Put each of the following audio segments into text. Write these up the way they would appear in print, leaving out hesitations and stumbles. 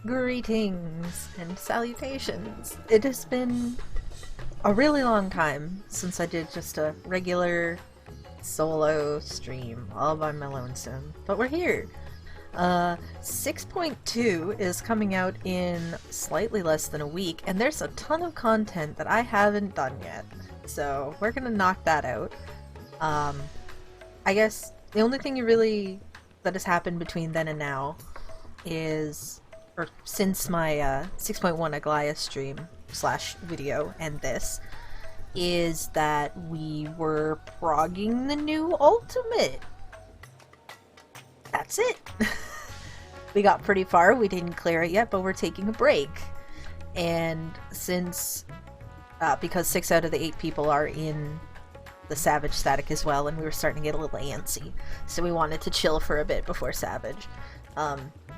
Greetings and salutations. It has been a really long time since I did just a regular solo stream all by my lonesome, but we're here. 6.2 is coming out in slightly less than a week, and there's a ton of content that I haven't done yet, so we're gonna knock that out. I guess the only thing that has happened between then and now is, or since my 6.1 Aglaia stream slash video and this, is that we were progging the new Ultimate. That's it. We got pretty far. We didn't clear it yet, but we're taking a break. And since, because 6 out of the 8 people are in the Savage static as well, and we were starting to get a little antsy, so we wanted to chill for a bit before Savage.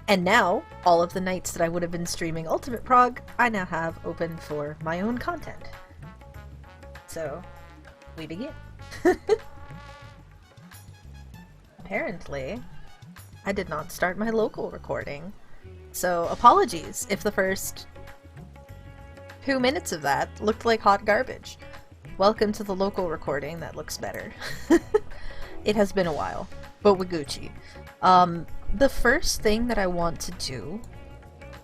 And now, all of the nights that I would have been streaming Ultimate Prog, I now have open for my own content. So, we begin. Apparently, I did not start my local recording. So, apologies if the first 2 minutes of that looked like hot garbage. Welcome to the local recording that looks better. It has been a while, but we're Gucci. The first thing that I want to do,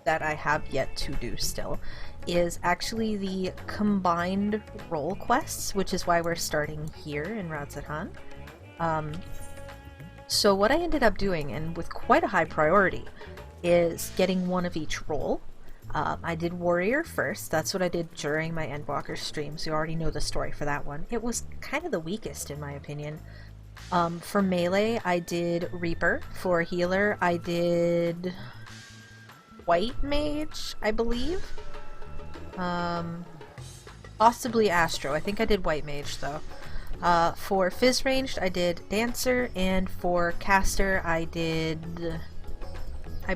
that I have yet to do still, is actually the combined role quests, which is why we're starting here in Radzahan. So what I ended up doing, and with quite a high priority, is getting one of each role. I did Warrior first. That's what I did during my Endwalker stream, so you already know the story for that one. It was kind of the weakest, in my opinion. For Melee, I did Reaper. For Healer, I did White Mage, I believe. Possibly Astro. I think I did White Mage, though. For Fizz Ranged, I did Dancer, and for Caster, I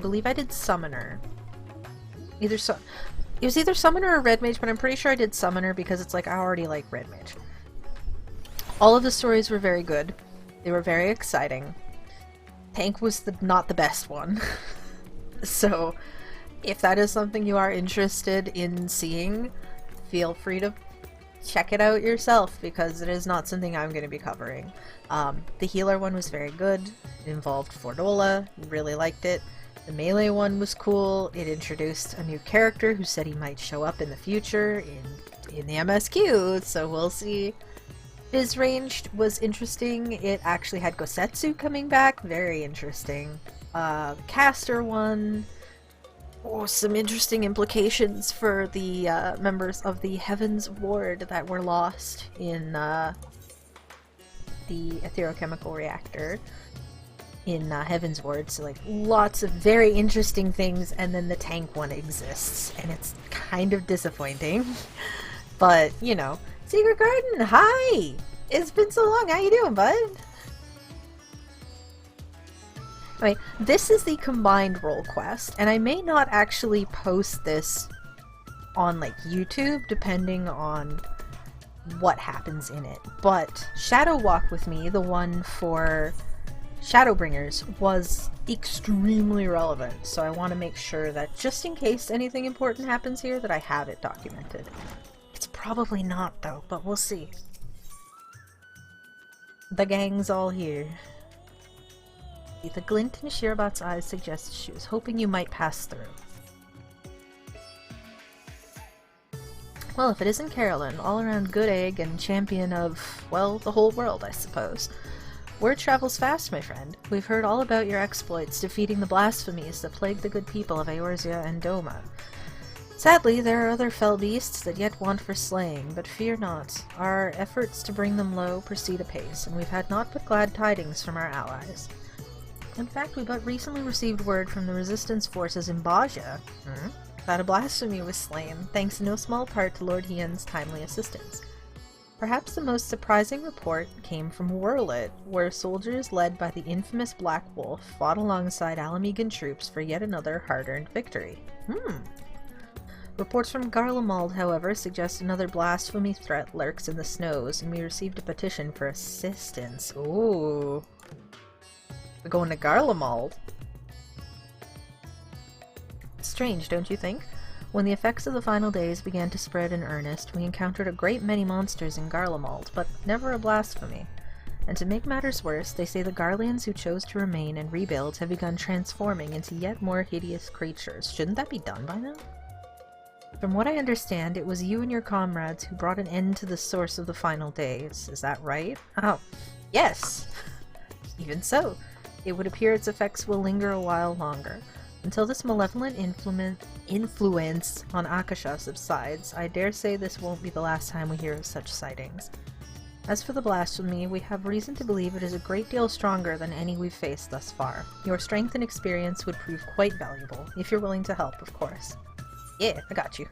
believe I did Summoner. It was either Summoner or Red Mage, but I'm pretty sure I did Summoner because it's like I already like Red Mage. All of the stories were very good. They were very exciting. Tank was not the best one. So, if that is something you are interested in seeing, feel free to check it out yourself, because it is not something I'm going to be covering. The Healer one was very good. It involved Fordola. Really liked it. The Melee one was cool. It introduced a new character who said he might show up in the future in the MSQ, so we'll see. Fizz Ranged was interesting. It actually had Gosetsu coming back. Very interesting. Caster one. Oh, some interesting implications for the members of the Heavens Ward that were lost in the etherochemical reactor in Heaven's Ward. So, like, lots of very interesting things, and then the tank one exists, and it's kind of disappointing. But, you know. Secret Garden, hi! It's been so long, how you doing, bud? Anyway, this is the combined role quest, and I may not actually post this on, like, YouTube, depending on what happens in it. But Shadow Walk with Me, the one for Shadowbringers, was extremely relevant, so I want to make sure that just in case anything important happens here, that I have it documented. It's probably not, though, but we'll see. The gang's all here. The glint in Shirabot's eyes suggested she was hoping you might pass through. Well, if it isn't Carolyn, all-around good egg and champion of, well, the whole world, I suppose. Word travels fast, my friend. We've heard all about your exploits defeating the blasphemies that plague the good people of Eorzea and Doma. Sadly, there are other fell beasts that yet want for slaying, but fear not. Our efforts to bring them low proceed apace, and we've had naught but glad tidings from our allies. In fact, we but recently received word from the resistance forces in Baja that a blasphemy was slain, thanks in no small part to Lord Hien's timely assistance. Perhaps the most surprising report came from Wurlit, where soldiers led by the infamous Black Wolf fought alongside Alamegan troops for yet another hard-earned victory. Reports from Garlemald, however, suggest another blasphemy threat lurks in the snows, and we received a petition for assistance. Ooh. We're going to Garlemald. strange, don't you think? When the effects of the final days began to spread in earnest, we encountered a great many monsters in Garlemald, but never a blasphemy. And to make matters worse, they say the Garleans who chose to remain and rebuild have begun transforming into yet more hideous creatures. Shouldn't that be done by now? From what I understand, it was you and your comrades who brought an end to the source of the final days. Is that right? Oh, yes! Even so, it would appear its effects will linger a while longer. Until this malevolent influence on Akasha subsides, I dare say this won't be the last time we hear of such sightings. As for the blasphemy, we have reason to believe it is a great deal stronger than any we've faced thus far. Your strength and experience would prove quite valuable, if you're willing to help, of course. Yeah, I got you.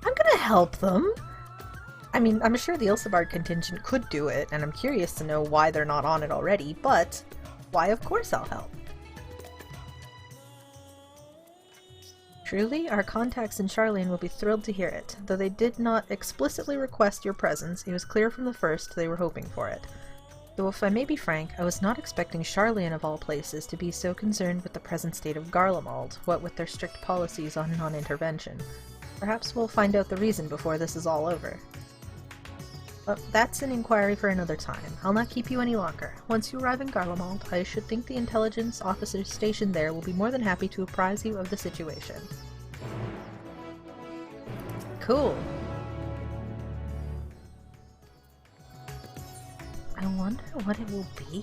I'm gonna help them! I mean, I'm sure the Ilsabard contingent could do it, and I'm curious to know why they're not on it already, but why of course I'll help. Truly, our contacts in Charlene will be thrilled to hear it. Though they did not explicitly request your presence, it was clear from the first they were hoping for it. Though if I may be frank, I was not expecting Charlene of all places to be so concerned with the present state of Garlemald, what with their strict policies on non-intervention. Perhaps we'll find out the reason before this is all over. But that's an inquiry for another time. I'll not keep you any longer. Once you arrive in Garlemald, I should think the intelligence officers stationed there will be more than happy to apprise you of the situation. Cool. I wonder what it will be.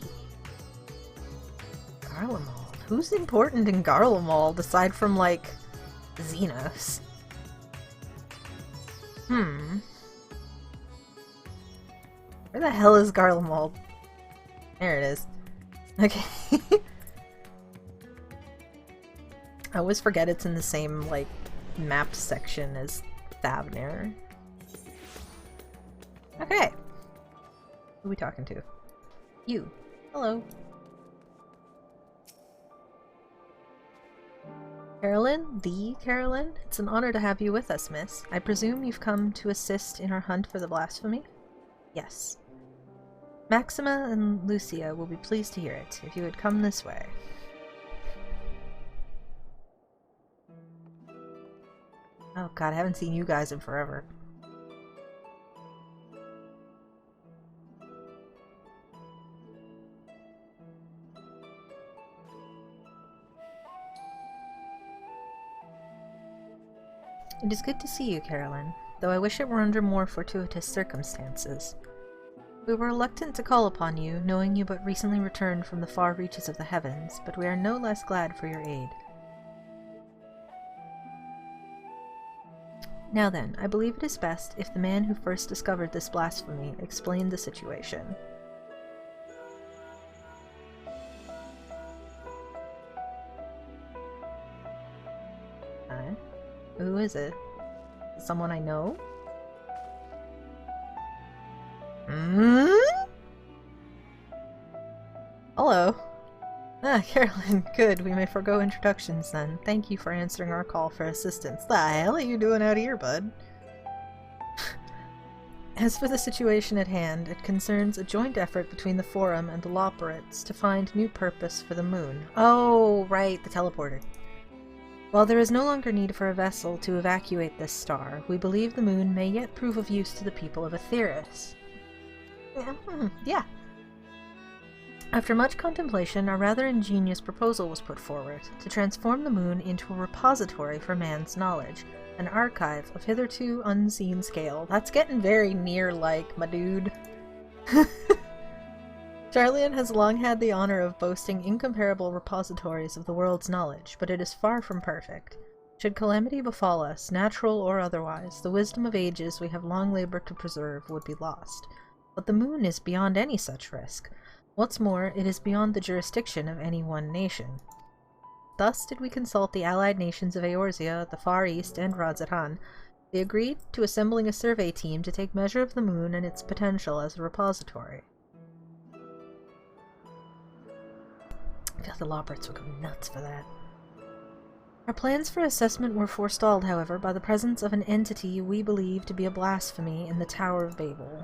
Garlemald. Who's important in Garlemald aside from, like, Xenos? Where the hell is Garlemald? There it is. Okay. I always forget it's in the same, like, mapped section as Thavnir. Okay. Who are we talking to? You. Hello. Carolyn? The Carolyn? It's an honor to have you with us, miss. I presume you've come to assist in our hunt for the blasphemy? Yes. Maxima and Lucia will be pleased to hear it, if you would come this way. Oh god, I haven't seen you guys in forever. It is good to see you, Carolyn, though I wish it were under more fortuitous circumstances. We were reluctant to call upon you, knowing you but recently returned from the far reaches of the heavens, but we are no less glad for your aid. Now then, I believe it is best if the man who first discovered this blasphemy explained the situation. Who is it? Someone I know? Hello. Ah, Carolyn, good. We may forego introductions then. Thank you for answering our call for assistance. The hell are you doing out here, bud? As for the situation at hand, it concerns a joint effort between the Forum and the Loperates to find new purpose for the moon. Oh, right, the teleporter. While there is no longer need for a vessel to evacuate this star, we believe the moon may yet prove of use to the people of Aetheris. Yeah. After much contemplation, a rather ingenious proposal was put forward, to transform the moon into a repository for man's knowledge, an archive of hitherto unseen scale. That's getting very near-like, my dude. Charlian has long had the honor of boasting incomparable repositories of the world's knowledge, but it is far from perfect. Should calamity befall us, natural or otherwise, the wisdom of ages we have long labored to preserve would be lost. But the moon is beyond any such risk. What's more, it is beyond the jurisdiction of any one nation. Thus did we consult the allied nations of Eorzea, the Far East, and Radz-at-Han. They agreed to assembling a survey team to take measure of the moon and its potential as a repository. I feel like the Loperates would go nuts for that. Our plans for assessment were forestalled, however, by the presence of an entity we believe to be a blasphemy in the Tower of Babel.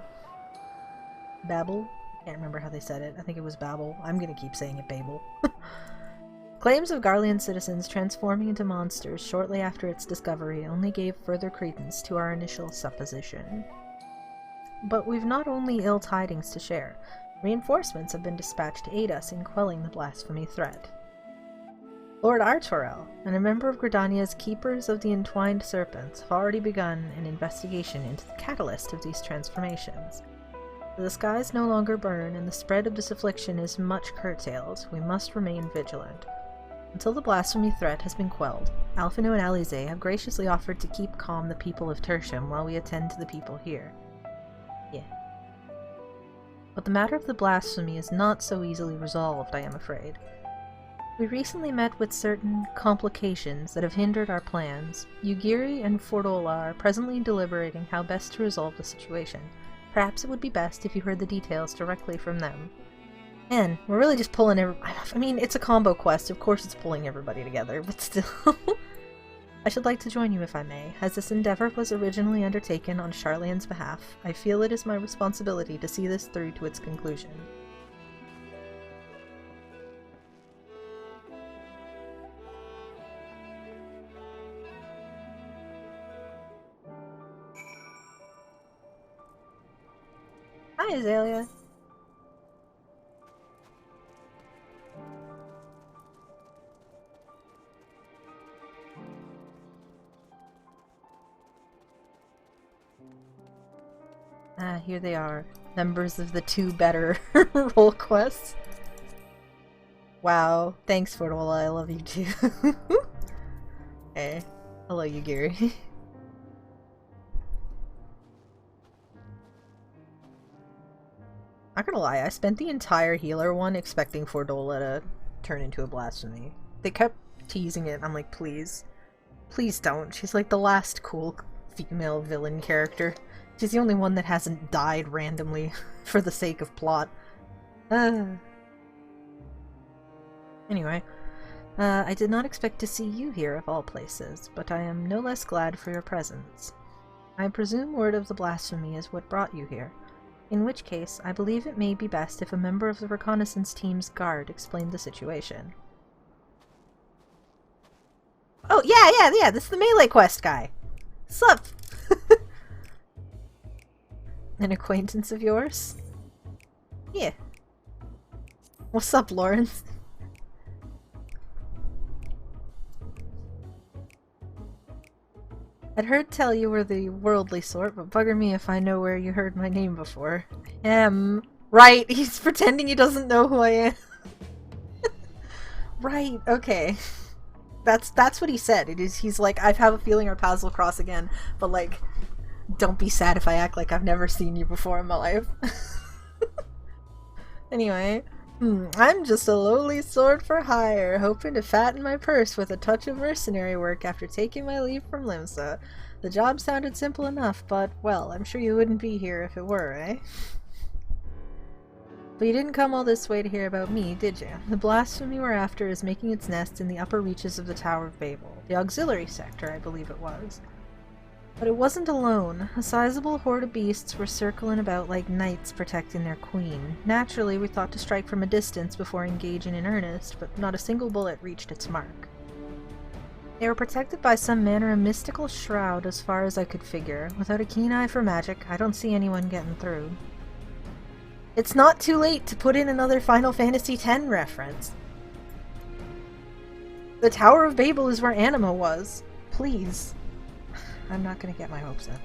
Babel? I can't remember how they said it. I think it was Babel. I'm gonna keep saying it Babel. Claims of Garlean citizens transforming into monsters shortly after its discovery only gave further credence to our initial supposition. But we've not only ill tidings to share. Reinforcements have been dispatched to aid us in quelling the blasphemy threat. Lord Artorel and a member of Gridania's Keepers of the Entwined Serpents have already begun an investigation into the catalyst of these transformations. The skies no longer burn, and the spread of this affliction is much curtailed. We must remain vigilant. Until the blasphemy threat has been quelled, Alphino and Alize have graciously offered to keep calm the people of Tertium while we attend to the people here. Yeah. But the matter of the blasphemy is not so easily resolved, I am afraid. We recently met with certain complications that have hindered our plans. Ugiri and Fordola are presently deliberating how best to resolve the situation. Perhaps it would be best if you heard the details directly from them. Man, we're really just pulling I mean, it's a combo quest, of course it's pulling everybody together, but still. I should like to join you if I may. As this endeavor was originally undertaken on Charlene's behalf, I feel it is my responsibility to see this through to its conclusion. Hi, Azalea. Ah, here they are. Members of the two better role quests. Wow. Thanks, Fordola. I love you too. Hey. Hello, Ugiri. Not gonna lie, I spent the entire healer one expecting Fordola to turn into a blasphemy. They kept teasing it, and I'm like, please. Please don't. She's like the last cool female villain character. She's the only one that hasn't died randomly for the sake of plot. Anyway, I did not expect to see you here of all places, but I am no less glad for your presence. I presume word of the blasphemy is what brought you here. In which case, I believe it may be best if a member of the reconnaissance team's guard explained the situation. Oh, yeah, this is the melee quest guy. Sup? An acquaintance of yours? Yeah. What's up, Lawrence? I'd heard tell you were the worldly sort, but bugger me if I know where you heard my name before. Right, he's pretending he doesn't know who I am. Right, okay. That's what he said. He's like, I have a feeling our paths will cross again, but like, don't be sad if I act like I've never seen you before in my life. Anyway, I'm just a lowly sword for hire, hoping to fatten my purse with a touch of mercenary work after taking my leave from Limsa. The job sounded simple enough, but, well, I'm sure you wouldn't be here if it were, eh? But you didn't come all this way to hear about me, did you? The blasphemy we're after is making its nest in the upper reaches of the Tower of Babel. The auxiliary sector, I believe it was. But it wasn't alone. A sizable horde of beasts were circling about like knights protecting their queen. Naturally, we thought to strike from a distance before engaging in earnest, but not a single bullet reached its mark. They were protected by some manner of mystical shroud as far as I could figure. Without a keen eye for magic, I don't see anyone getting through. It's not too late to put in another Final Fantasy X reference. The Tower of Babel is where Anima was. Please. I'm not gonna get my hopes up.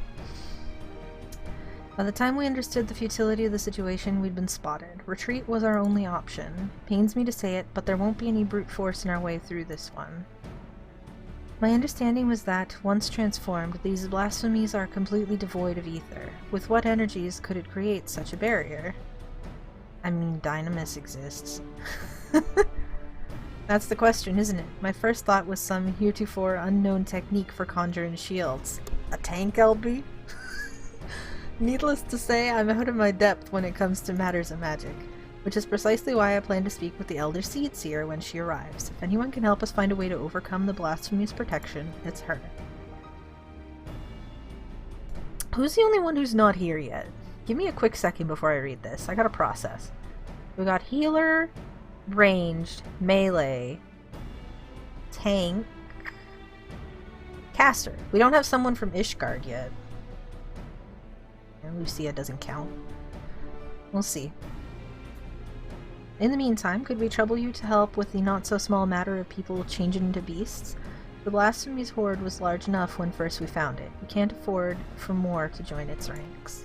By the time we understood the futility of the situation, we'd been spotted. Retreat was our only option. Pains me to say it, but there won't be any brute force in our way through this one. My understanding was that, once transformed, these blasphemies are completely devoid of ether. With what energies could it create such a barrier? I mean, Dynamis exists. That's the question, isn't it? My first thought was some heretofore unknown technique for conjuring shields. A tank, LB? Needless to say, I'm out of my depth when it comes to matters of magic, which is precisely why I plan to speak with the Elder Seed Seer when she arrives. If anyone can help us find a way to overcome the blasphemy's protection, it's her. Who's the only one who's not here yet? Give me a quick second before I read this. I gotta process. We got healer, ranged, melee, tank caster. We don't have someone from Ishgard yet. And Lucia doesn't count. We'll see. In the meantime, could we trouble you to help with the not-so-small matter of people changing into beasts? The Blasphemy's horde was large enough when first we found it. We can't afford for more to join its ranks.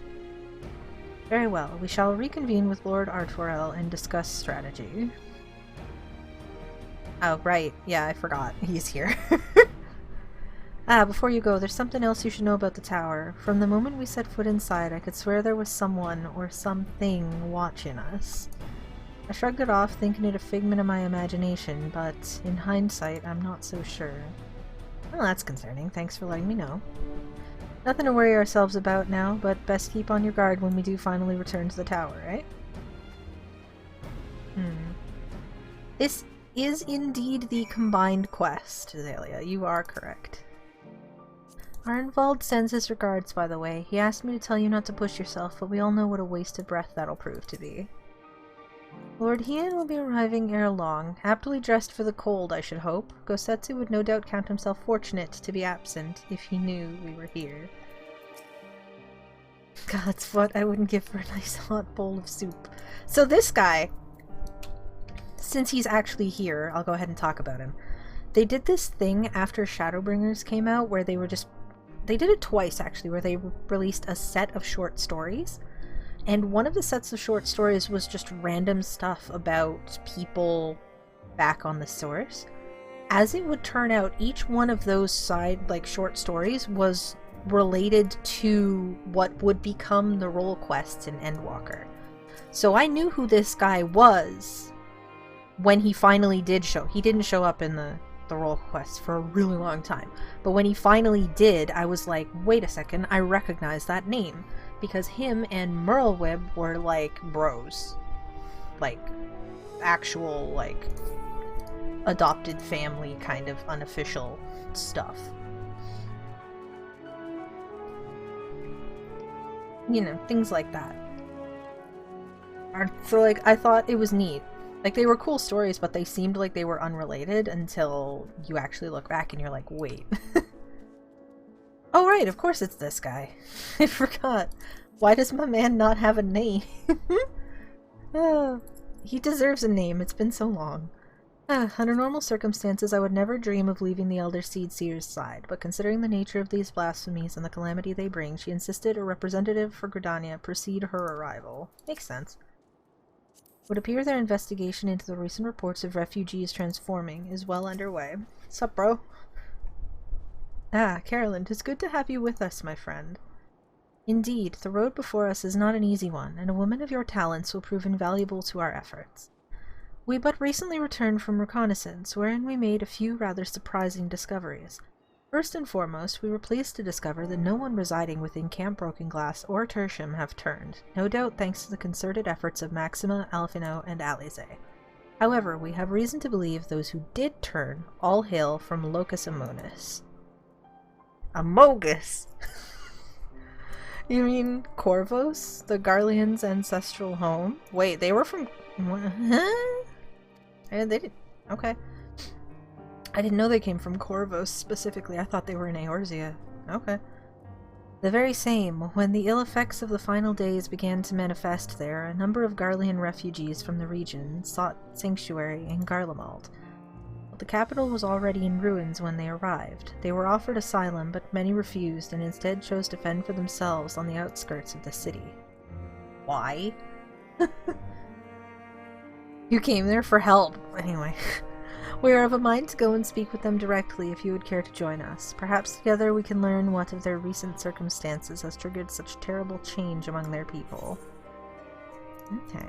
Very well, we shall reconvene with Lord Artorel and discuss strategy. Oh, right. Yeah, I forgot. He's here. Before you go, there's something else you should know about the tower. From the moment we set foot inside, I could swear there was someone or something watching us. I shrugged it off, thinking it a figment of my imagination, but in hindsight, I'm not so sure. Well, that's concerning. Thanks for letting me know. Nothing to worry ourselves about now, but best keep on your guard when we do finally return to the tower, right? This is indeed the combined quest, Azalea. You are correct. Arnvald sends his regards, by the way. He asked me to tell you not to push yourself, but we all know what a waste of breath that'll prove to be. Lord Hien will be arriving ere long, aptly dressed for the cold, I should hope. Gosetsu would no doubt count himself fortunate to be absent, if he knew we were here. God's what I wouldn't give for a nice hot bowl of soup. So this guy, since he's actually here, I'll go ahead and talk about him. They did this thing after Shadowbringers came out where they were just... They did it twice, actually, where they released a set of short stories. And one of the sets of short stories was just random stuff about people back on the source. As it would turn out, each one of those short stories was related to what would become the role quests in Endwalker. So I knew who this guy was when he finally did show. He didn't show up in the role quests for a really long time. But when he finally did, I was like, wait a second, I recognize that name. Because him and Merlwib were, like, bros. Like, actual, like, adopted family kind of unofficial stuff. You know, things like that. So, like, I thought it was neat. Like, they were cool stories, but they seemed like they were unrelated until you actually look back and you're like, wait. Oh, right, of course it's this guy. I forgot. Why does my man not have a name? He deserves a name. It's been so long. Under normal circumstances, I would never dream of leaving the Elder Seedseer's side, but considering the nature of these blasphemies and the calamity they bring, she insisted a representative for Gridania precede her arrival. Makes sense. It would appear their investigation into the recent reports of refugees transforming is well underway. Sup, bro? Carolyn, 'tis good to have you with us, my friend. Indeed, the road before us is not an easy one, and a woman of your talents will prove invaluable to our efforts. We but recently returned from reconnaissance, wherein we made a few rather surprising discoveries. First and foremost, we were pleased to discover that no one residing within Camp Broken Glass or Tertium have turned, no doubt thanks to the concerted efforts of Maxima, Alfino, and Alize. However, we have reason to believe those who did turn all hail from Locus Amogus. Amogus! You mean Corvos, the Garlean's ancestral home? Wait, they were from... Huh? They didn't... Okay. I didn't know they came from Corvos specifically. I thought they were in Eorzea. Okay. The very same. When the ill effects of the final days began to manifest there, a number of Garlean refugees from the region sought sanctuary in Garlemald. The capital was already in ruins when they arrived. They were offered asylum, but many refused and instead chose to fend for themselves on the outskirts of the city. Why? You came there for help. Anyway. We are of a mind to go and speak with them directly if you would care to join us. Perhaps together we can learn what of their recent circumstances has triggered such terrible change among their people. Okay.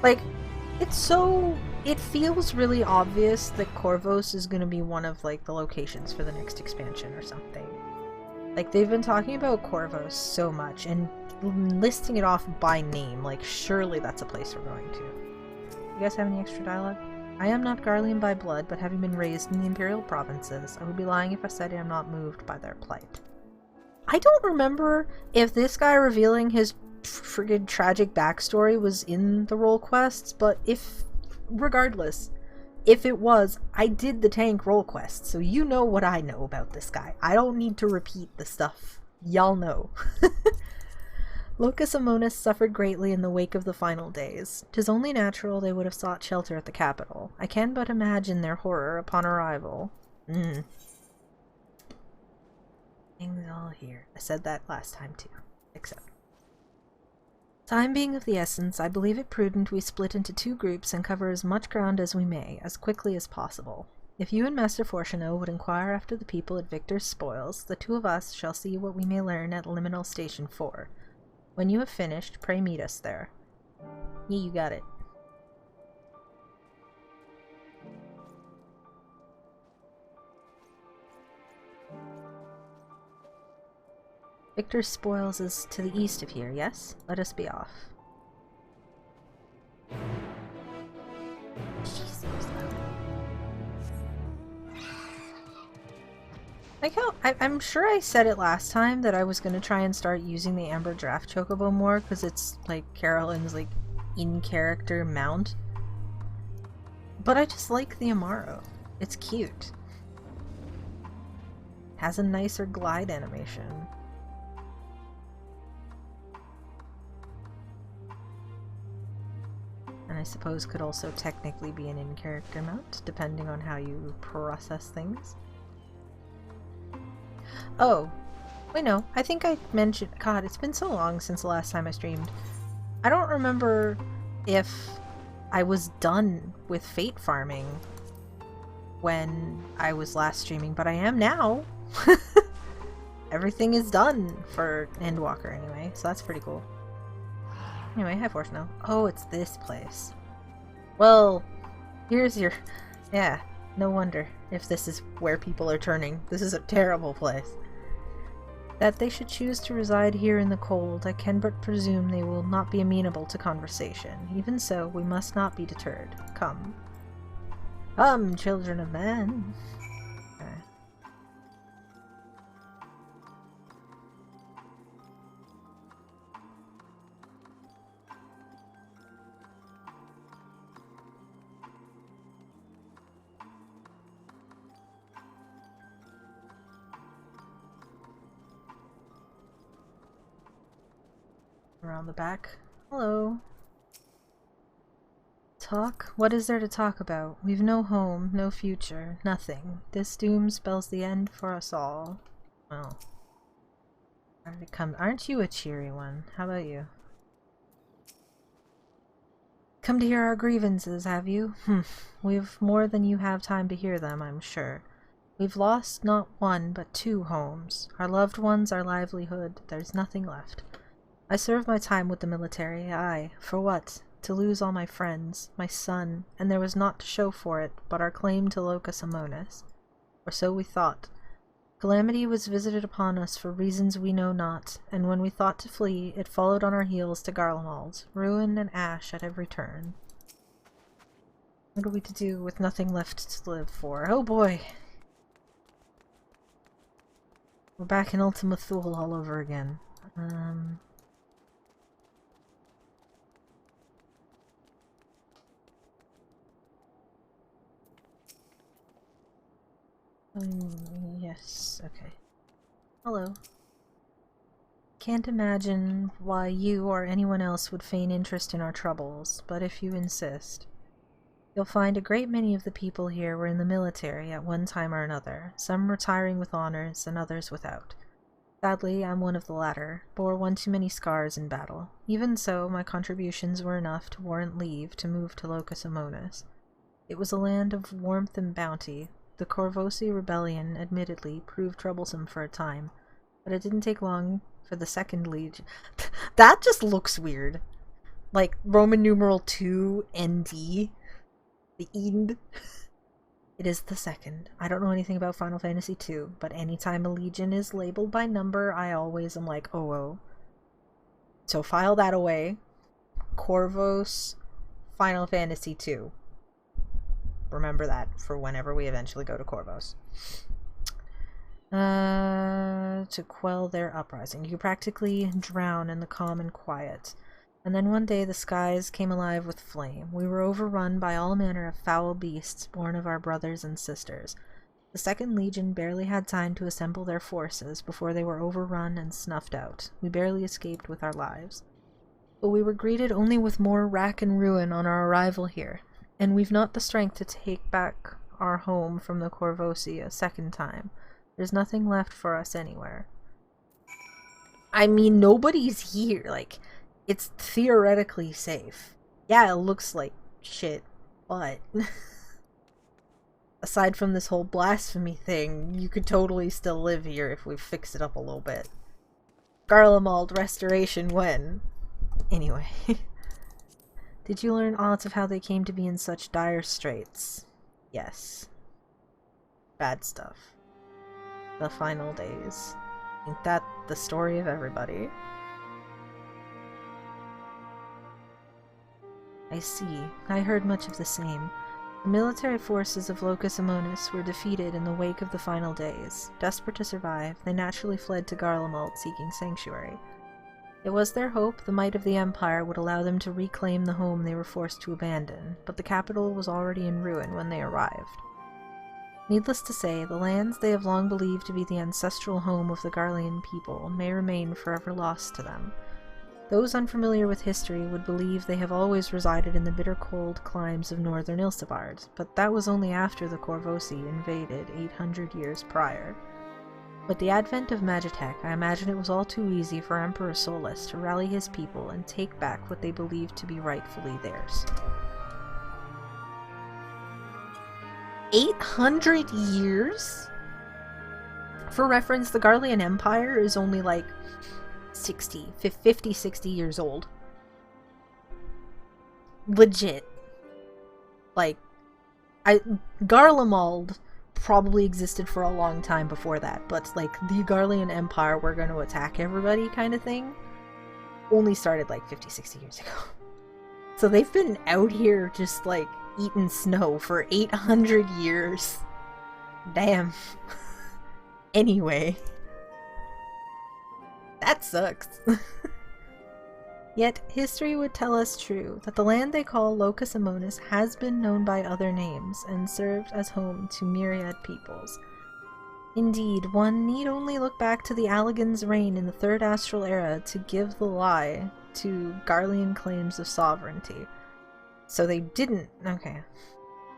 Like, it feels really obvious that Corvos is going to be one of, like, the locations for the next expansion or something. Like, they've been talking about Corvos so much, and listing it off by name, like, surely that's a place we're going to. You guys have any extra dialogue? I am not Garlean by blood, but having been raised in the Imperial Provinces, I would be lying if I said I am not moved by their plight. I don't remember if this guy revealing his friggin' tragic backstory was in the role quests, but regardless, If it was, I did the tank role quest, so you know what I know about this guy. I don't need to repeat the stuff. Y'all know. Locus Amonis suffered greatly in the wake of the final days. 'Tis only natural they would have sought shelter at the capital. I can but imagine their horror upon arrival. Things all here. I said that last time too. Except. Time being of the essence, I believe it prudent we split into 2 groups and cover as much ground as we may, as quickly as possible. If you and Master Fortuno would inquire after the people at Victor's spoils, the 2 of us shall see what we may learn at Liminal Station 4. When you have finished, pray meet us there. Yeah, you got it. Victor's spoils is to the east of here, yes? Let us be off. Jesus. Like how I'm sure I said it last time that I was gonna try and start using the Amber Draft Chocobo more because it's like Carolyn's like in-character mount. But I just like the Amaro. It's cute. Has a nicer glide animation. And I suppose could also technically be an in-character mount, depending on how you process things. Oh, wait, no. I think I mentioned... God, it's been so long since the last time I streamed. I don't remember if I was done with fate farming when I was last streaming, but I am now. Everything is done for Endwalker anyway, so that's pretty cool. Anyway, hi Fortuno. Oh, it's this place. Well, here's your... Yeah, no wonder if this is where people are turning. This is a terrible place. That they should choose to reside here in the cold, I can but presume they will not be amenable to conversation. Even so, we must not be deterred. Come. Come, children of men. Okay. Around the back. Hello. Talk? What is there to talk about? We've no home, no future, nothing. This doom spells the end for us all. Well. How did it come? Aren't you a cheery one? How about you? Come to hear our grievances, have you? We've more than you have time to hear them, I'm sure. We've lost not 1, but 2 homes. Our loved ones, our livelihood, there's nothing left. I served my time with the military, aye. For what? To lose all my friends, my son, and there was naught to show for it but our claim to Locus Amonis. Or so we thought. Calamity was visited upon us for reasons we know not, and when we thought to flee, it followed on our heels to Garlemald, ruin and ash at every turn. What are we to do with nothing left to live for? Oh boy! We're back in Ultima Thule all over again. Yes, okay. Hello. Can't imagine why you or anyone else would feign interest in our troubles, but if you insist. You'll find a great many of the people here were in the military at one time or another, some retiring with honors and others without. Sadly, I'm one of the latter, bore one too many scars in battle. Even so, my contributions were enough to warrant leave to move to Locus Amonis. It was a land of warmth and bounty. The Corvosi rebellion, admittedly, proved troublesome for a time, but it didn't take long for the Second Legion. That just looks weird. Like Roman numeral 2 ND. The End. It is the second. I don't know anything about Final Fantasy 2, but anytime a legion is labeled by number, I always am like, oh. So file that away. Corvos, Final Fantasy 2. Remember that for whenever we eventually go to Corvos. To quell their uprising. You practically drown in the calm and quiet. And then one day the skies came alive with flame. We were overrun by all manner of foul beasts born of our brothers and sisters. The Second Legion barely had time to assemble their forces before they were overrun and snuffed out. We barely escaped with our lives. But we were greeted only with more rack and ruin on our arrival here, and we've not the strength to take back our home from the Corvosi a second time. There's nothing left for us anywhere. I mean, nobody's here. Like, it's theoretically safe. Yeah, it looks like shit, but aside from this whole blasphemy thing, you could totally still live here if we fix it up a little bit. Garlemald restoration when? Anyway. Did you learn aught of how they came to be in such dire straits? Yes. Bad stuff. The final days. Ain't that the story of everybody? I see. I heard much of the same. The military forces of Locus Amonis were defeated in the wake of the final days. Desperate to survive, they naturally fled to Garlemald seeking sanctuary. It was their hope the might of the Empire would allow them to reclaim the home they were forced to abandon, but the capital was already in ruin when they arrived. Needless to say, the lands they have long believed to be the ancestral home of the Garlean people may remain forever lost to them. Those unfamiliar with history would believe they have always resided in the bitter cold climes of northern Ilsebard, but that was only after the Corvosi invaded 800 years prior. With the advent of Magitech, I imagine it was all too easy for Emperor Solus to rally his people and take back what they believed to be rightfully theirs. 800 years? For reference, the Garlean Empire is only like 50, 60 years old. Legit. Like, Garlemald probably existed for a long time before that, but like the Garlean Empire, we're going to attack everybody kind of thing, only started like 50, 60 years ago. So they've been out here just like eating snow for 800 years. Damn. Anyway. That sucks. Yet, history would tell us true, that the land they call Locus Amonis has been known by other names, and served as home to myriad peoples. Indeed, one need only look back to the Allagan's reign in the Third Astral Era to give the lie to Garlean claims of sovereignty. So they didn't... okay.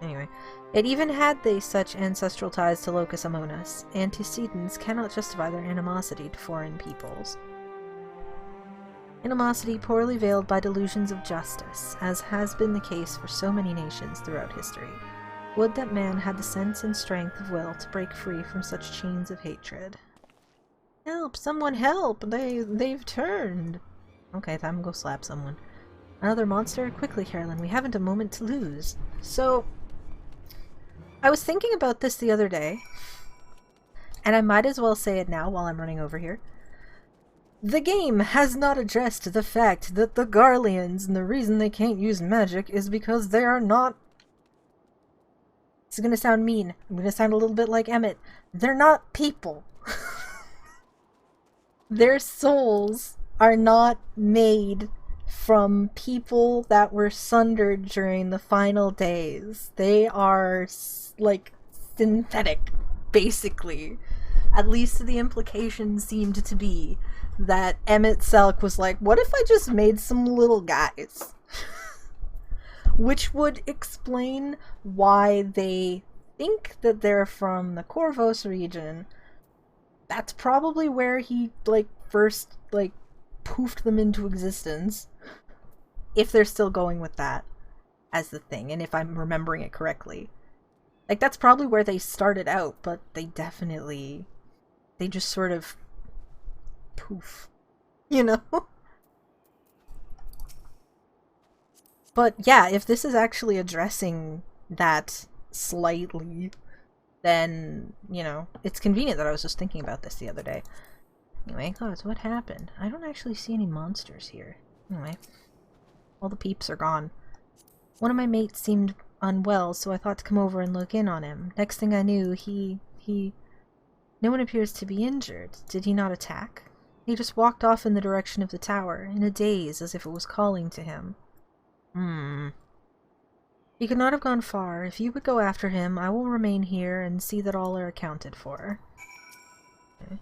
Anyway. Yet even had they such ancestral ties to Locus Amonis, antecedents cannot justify their animosity to foreign peoples. Animosity poorly veiled by delusions of justice, as has been the case for so many nations throughout history. Would that man had the sense and strength of will to break free from such chains of hatred. Help! Someone help! They've turned! Okay, time to go slap someone. Another monster? Quickly, Carolyn, we haven't a moment to lose. So, I was thinking about this the other day, and I might as well say it now while I'm running over here. The game has not addressed the fact that the Garleans, and the reason they can't use magic is because they are not... This is gonna sound mean. I'm gonna sound a little bit like Emmett. They're not people. Their souls are not made from people that were sundered during the final days. They are, like, synthetic, basically. At least the implication seemed to be that Emmett Selk was like, what if I just made some little guys? Which would explain why they think that they're from the Corvos region. That's probably where he, like, first, like, poofed them into existence. If they're still going with that as the thing, and if I'm remembering it correctly. Like, that's probably where they started out, but they definitely... they just sort of... poof. You know? But yeah, if this is actually addressing that slightly, then, you know, it's convenient that I was just thinking about this the other day. Anyway, gods, what happened? I don't actually see any monsters here. Anyway, all the peeps are gone. One of my mates seemed unwell, so I thought to come over and look in on him. Next thing I knew, no one appears to be injured. Did he not attack? He just walked off in the direction of the tower, in a daze, as if it was calling to him. He could not have gone far. If you would go after him, I will remain here and see that all are accounted for. Okay.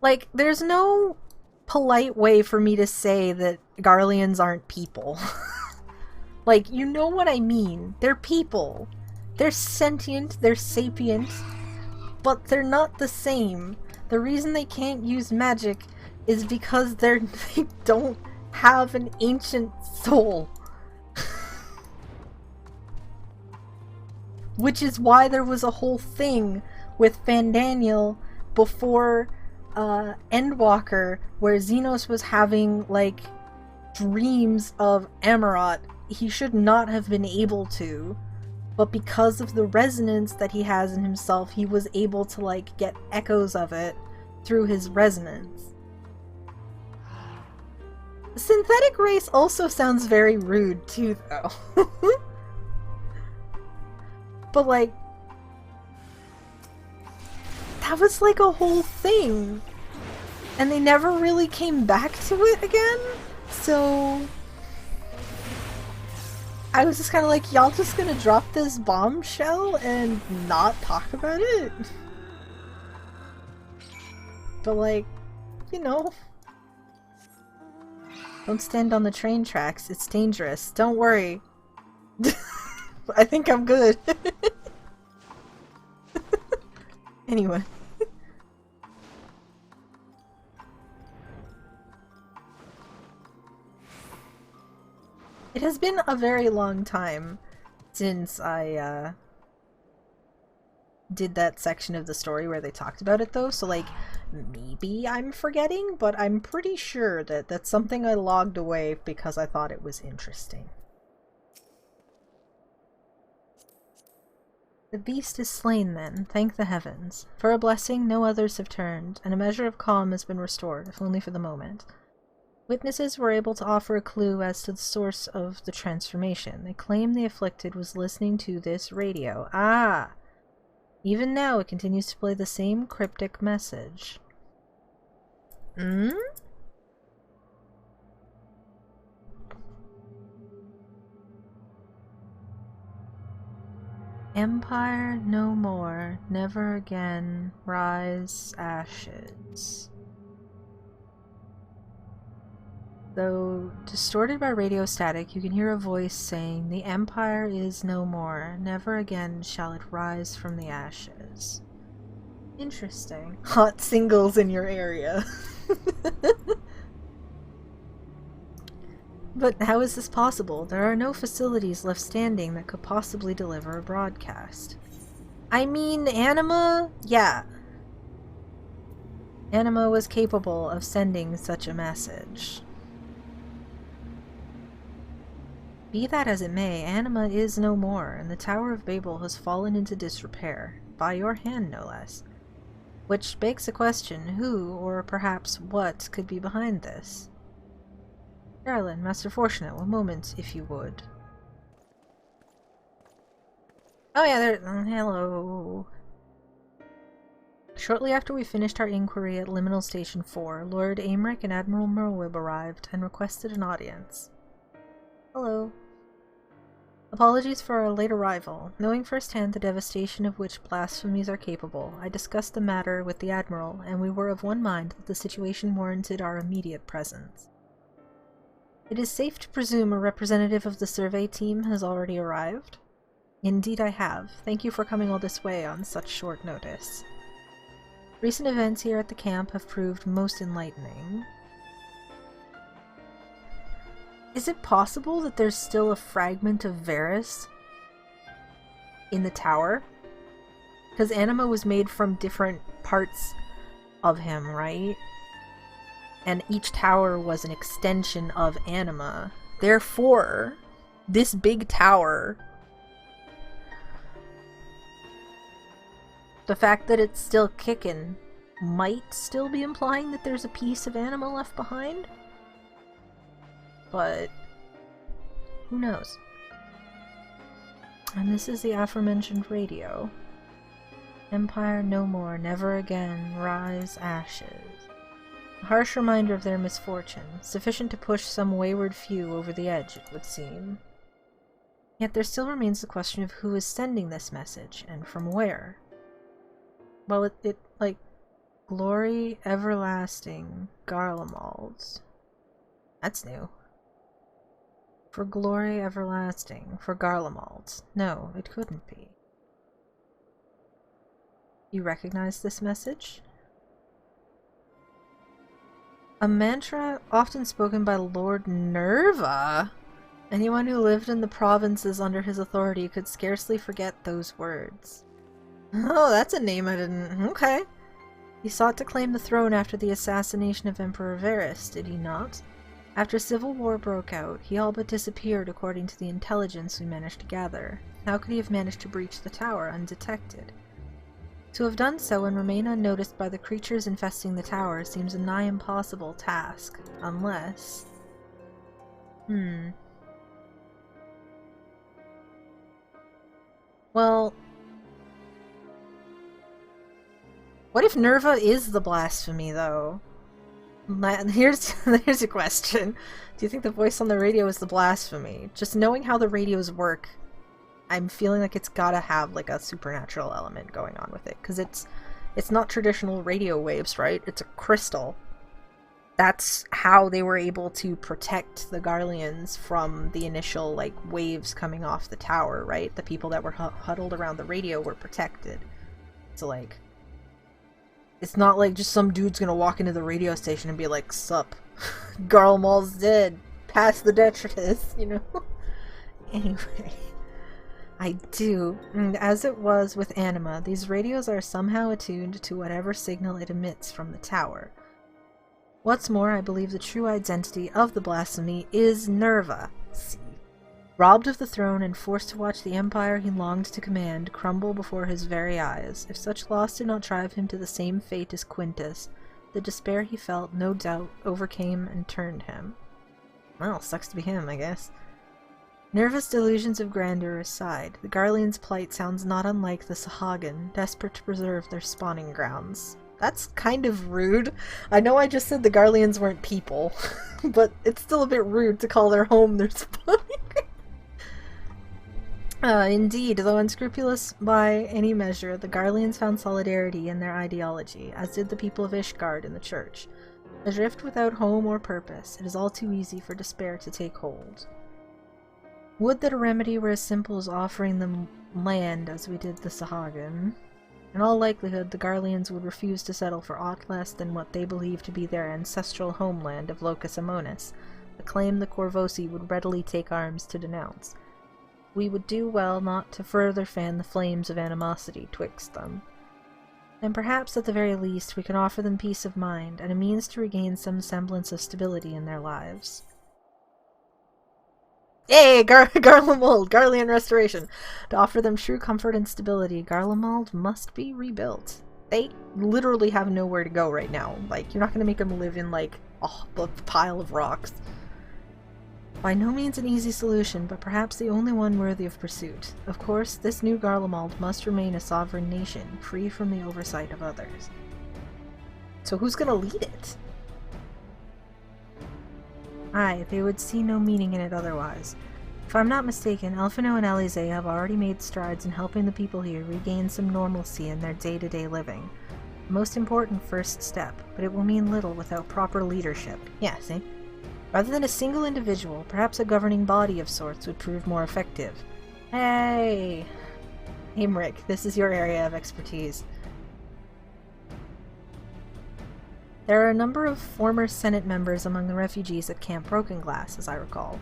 Like, there's no polite way for me to say that Garleans aren't people. Like, you know what I mean. They're people. They're sentient, they're sapient, but they're not the same. The reason they can't use magic is because they don't have an ancient soul. Which is why there was a whole thing with Fandaniel before Endwalker, where Xenos was having, like, dreams of Amarot. He should not have been able to, but because of the resonance that he has in himself, he was able to, like, get echoes of it through his resonance. Synthetic race also sounds very rude, too, though. But, like, that was, like, a whole thing. And they never really came back to it again, so I was just kind of like, y'all just gonna drop this bombshell and not talk about it? But, like, you know, don't stand on the train tracks, it's dangerous. Don't worry. I think I'm good. Anyway. It has been a very long time since I did that section of the story where they talked about it, though, so, like, maybe I'm forgetting, but I'm pretty sure that that's something I logged away because I thought it was interesting. The beast is slain, then. Thank the heavens. For a blessing, no others have turned, and a measure of calm has been restored, if only for the moment. Witnesses were able to offer a clue as to the source of the transformation. They claim the afflicted was listening to this radio. Ah! Even now it continues to play the same cryptic message. Empire no more, never again, rise ashes. Though distorted by radio static, you can hear a voice saying, "The Empire is no more, never again shall it rise from the ashes." Interesting. Hot singles in your area. But how is this possible? There are no facilities left standing that could possibly deliver a broadcast. I mean, Anima? Yeah. Anima was capable of sending such a message. Be that as it may, Anima is no more, and the Tower of Babel has fallen into disrepair. By your hand, no less. Which begs the question, who, or perhaps what, could be behind this? Carolyn, Master Fortunate, one moment, if you would. Oh yeah, there— hello. Shortly after we finished our inquiry at Liminal Station 4, Lord Aimric and Admiral Merwib arrived and requested an audience. Hello. Apologies for our late arrival. Knowing firsthand the devastation of which blasphemies are capable, I discussed the matter with the Admiral, and we were of one mind that the situation warranted our immediate presence. It is safe to presume a representative of the survey team has already arrived? Indeed I have. Thank you for coming all this way on such short notice. Recent events here at the camp have proved most enlightening. Is it possible that there's still a fragment of Varys in the tower? Because Anima was made from different parts of him, right? And each tower was an extension of Anima. Therefore, this big tower, the fact that it's still kicking might still be implying that there's a piece of Anima left behind? But who knows? And this is the aforementioned radio. Empire no more, never again, rise ashes. A harsh reminder of their misfortune, sufficient to push some wayward few over the edge, it would seem. Yet there still remains the question of who is sending this message, and from where. Well, like, glory everlasting, Garlemald. That's new. For glory everlasting, for Garlemald. No, it couldn't be. You recognize this message? A mantra often spoken by Lord Nerva. Anyone who lived in the provinces under his authority could scarcely forget those words. Oh, that's a name I didn't... Okay. He sought to claim the throne after the assassination of Emperor Varus, did he not? After civil war broke out, he all but disappeared according to the intelligence we managed to gather. How could he have managed to breach the tower undetected? To have done so and remain unnoticed by the creatures infesting the tower seems a nigh impossible task, unless... Well... What if Nerva is the blasphemy, though? Here's a question. Do you think the voice on the radio is the blasphemy? Just knowing how the radios work, I'm feeling like it's gotta have, like, a supernatural element going on with it. Because it's not traditional radio waves, right? It's a crystal. That's how they were able to protect the Garleans from the initial, like, waves coming off the tower, right? The people that were huddled around the radio were protected. So, like... It's not like just some dude's gonna walk into the radio station and be like, "Sup, Garlemald's dead. Pass the detritus," you know? Anyway, I do. And as it was with Anima, these radios are somehow attuned to whatever signal it emits from the tower. What's more, I believe the true identity of the blasphemy is Nerva. See? Robbed of the throne and forced to watch the empire he longed to command crumble before his very eyes, if such loss did not drive him to the same fate as Quintus, the despair he felt, no doubt, overcame and turned him. Well, sucks to be him, I guess. Nervous delusions of grandeur aside, the Garleans' plight sounds not unlike the Sahagin, desperate to preserve their spawning grounds. That's kind of rude. I know I just said the Garleans weren't people, but it's still a bit rude to call their home their spawning ground. Indeed, though unscrupulous by any measure, the Garleans found solidarity in their ideology, as did the people of Ishgard in the church. Adrift without home or purpose, it is all too easy for despair to take hold. Would that a remedy were as simple as offering them land as we did the Sahagin. In all likelihood, the Garleans would refuse to settle for aught less than what they believed to be their ancestral homeland of Locus Amonis, a claim the Corvosi would readily take arms to denounce. We would do well not to further fan the flames of animosity twixt them. And perhaps, at the very least, we can offer them peace of mind, and a means to regain some semblance of stability in their lives. Yay! Garlemald! Garlean restoration! To offer them true comfort and stability, Garlemald must be rebuilt. They literally have nowhere to go right now. Like, you're not gonna make them live in, like, a pile of rocks. By no means an easy solution, but perhaps the only one worthy of pursuit. Of course, this new Garlemald must remain a sovereign nation, free from the oversight of others. So who's gonna lead it? Aye, they would see no meaning in it otherwise. If I'm not mistaken, Elfino and Elise have already made strides in helping the people here regain some normalcy in their day-to-day living. A most important first step, but it will mean little without proper leadership. Yeah, see? Rather than a single individual, perhaps a governing body of sorts would prove more effective. Hey! Aymeric, this is your area of expertise. There are a number of former Senate members among the refugees at Camp Broken Glass, as I recall.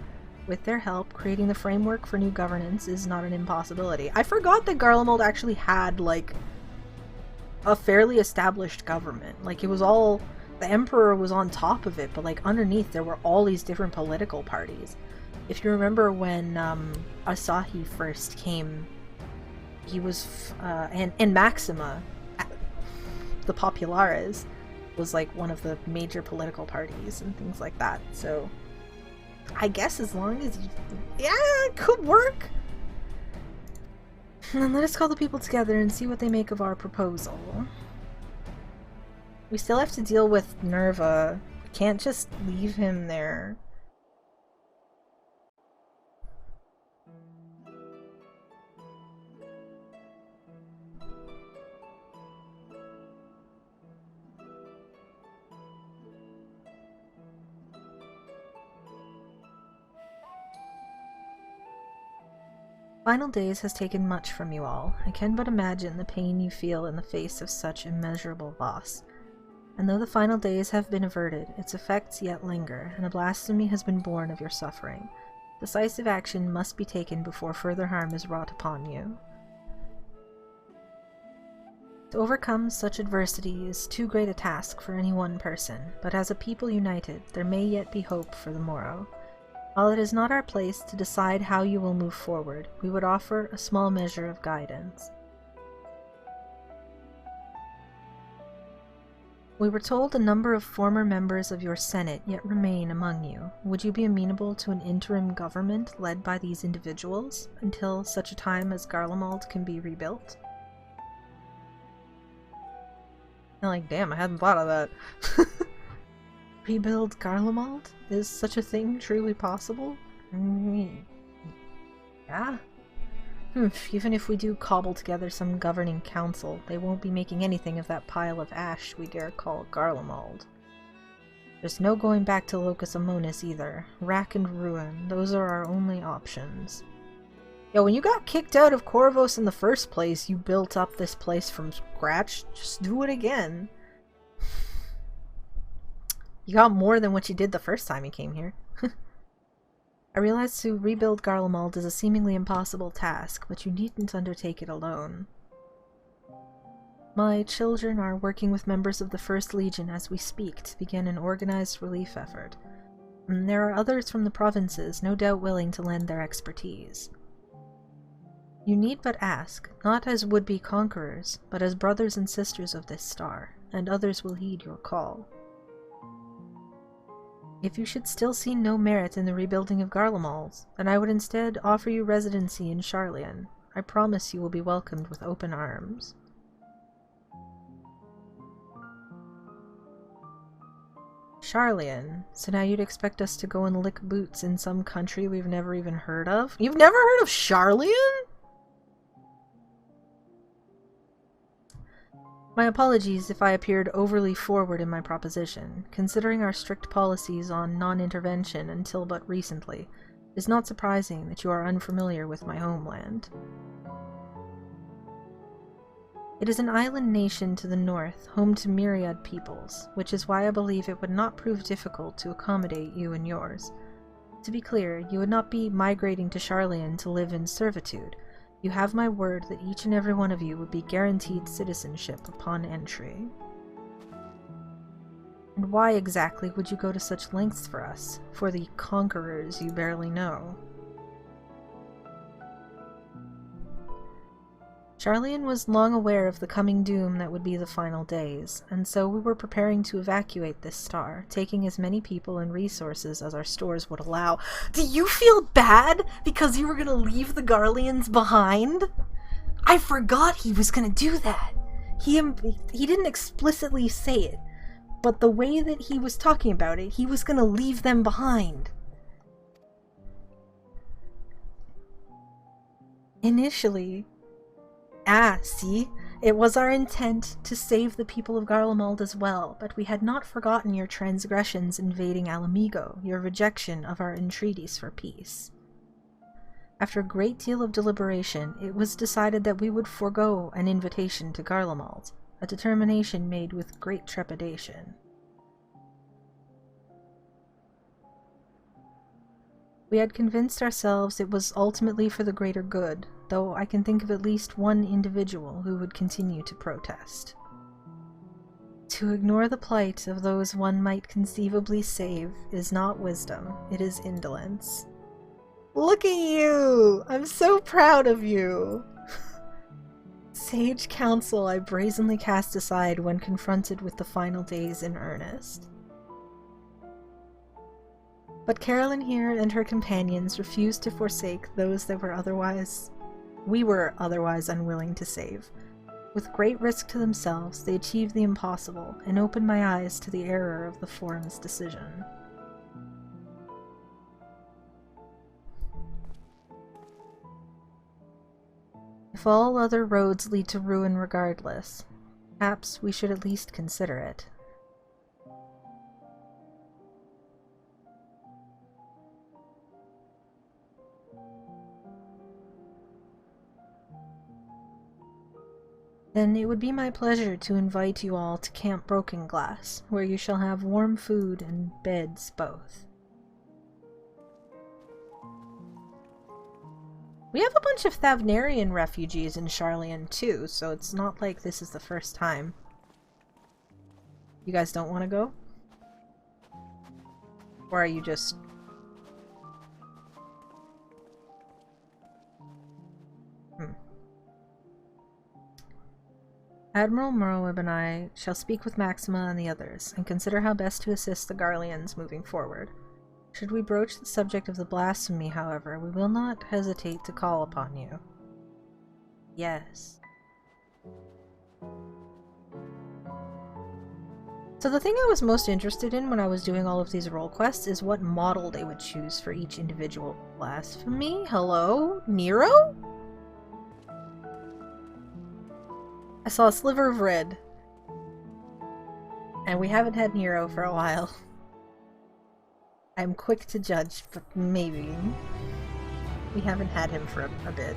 With their help, creating the framework for new governance is not an impossibility. I forgot that Garlemald actually had, like, a fairly established government. Like, it was all... The Emperor was on top of it, but, like, underneath there were all these different political parties. If you remember when Asahi first came, he was... and Maxima, the Populares, was, like, one of the major political parties and things like that. So, I guess as long as you... Yeah, it could work! Then let us call the people together and see what they make of our proposal. We still have to deal with Nerva. We can't just leave him there. Final Days has taken much from you all. I can but imagine the pain you feel in the face of such immeasurable loss. And though the final days have been averted, its effects yet linger, and a blasphemy has been born of your suffering. Decisive action must be taken before further harm is wrought upon you. To overcome such adversity is too great a task for any one person, but as a people united, there may yet be hope for the morrow. While it is not our place to decide how you will move forward, we would offer a small measure of guidance. We were told a number of former members of your Senate yet remain among you. Would you be amenable to an interim government led by these individuals until such a time as Garlemald can be rebuilt? I'm like, damn, I hadn't thought of that. Rebuild Garlemald? Is such a thing truly possible? Yeah. Even if we do cobble together some governing council, they won't be making anything of that pile of ash we dare call Garlemald. There's no going back to Locus Amonis either. Rack and ruin, those are our only options. Yo, when you got kicked out of Corvos in the first place, you built up this place from scratch. Just do it again. You got more than what you did the first time you came here. I realize to rebuild Garlemald is a seemingly impossible task, but you needn't undertake it alone. My children are working with members of the First Legion as we speak to begin an organized relief effort. And there are others from the provinces no doubt willing to lend their expertise. You need but ask, not as would-be conquerors, but as brothers and sisters of this star, and others will heed your call. If you should still see no merit in the rebuilding of Garlemald, then I would instead offer you residency in Sharlayan. I promise you will be welcomed with open arms. Sharlayan? So now you'd expect us to go and lick boots in some country we've never even heard of? You've never heard of Sharlayan? My apologies if I appeared overly forward in my proposition. Considering our strict policies on non-intervention until but recently, it is not surprising that you are unfamiliar with my homeland. It is an island nation to the north, home to myriad peoples, which is why I believe it would not prove difficult to accommodate you and yours. To be clear, you would not be migrating to Sharlayan to live in servitude. You have my word that each and every one of you would be guaranteed citizenship upon entry. And why exactly would you go to such lengths for us? For the conquerors you barely know. Sharlayan was long aware of the coming doom that would be the final days, and so we were preparing to evacuate this star, taking as many people and resources as our stores would allow. Do you feel bad because you were gonna leave the Garleans behind? I forgot he was gonna do that. He didn't explicitly say it, but the way that he was talking about it, he was gonna leave them behind. Initially, see? It was our intent to save the people of Garlemald as well, but we had not forgotten your transgressions invading Alamigo, your rejection of our entreaties for peace. After a great deal of deliberation, it was decided that we would forego an invitation to Garlemald, a determination made with great trepidation. We had convinced ourselves it was ultimately for the greater good, though I can think of at least one individual who would continue to protest. To ignore the plight of those one might conceivably save is not wisdom, it is indolence. Look at you! I'm so proud of you! Sage counsel I brazenly cast aside when confronted with the final days in earnest. But Carolyn here and her companions refused to forsake those that were otherwise we were otherwise unwilling to save. With great risk to themselves, they achieved the impossible and opened my eyes to the error of the Forum's decision. If all other roads lead to ruin regardless, perhaps we should at least consider it. Then it would be my pleasure to invite you all to Camp Broken Glass, where you shall have warm food and beds both. We have a bunch of Thavnarian refugees in Sharlayan too, so it's not like this is the first time. You guys don't want to go? Or are you just... Admiral Merowib and I shall speak with Maxima and the others, and consider how best to assist the Garleans moving forward. Should we broach the subject of the blasphemy, however, we will not hesitate to call upon you. Yes. So the thing I was most interested in when I was doing all of these role quests is what model they would choose for each individual blasphemy. Hello? Nero? I saw a sliver of red. And we haven't had Nero for a while. I'm quick to judge, but maybe. We haven't had him for a bit.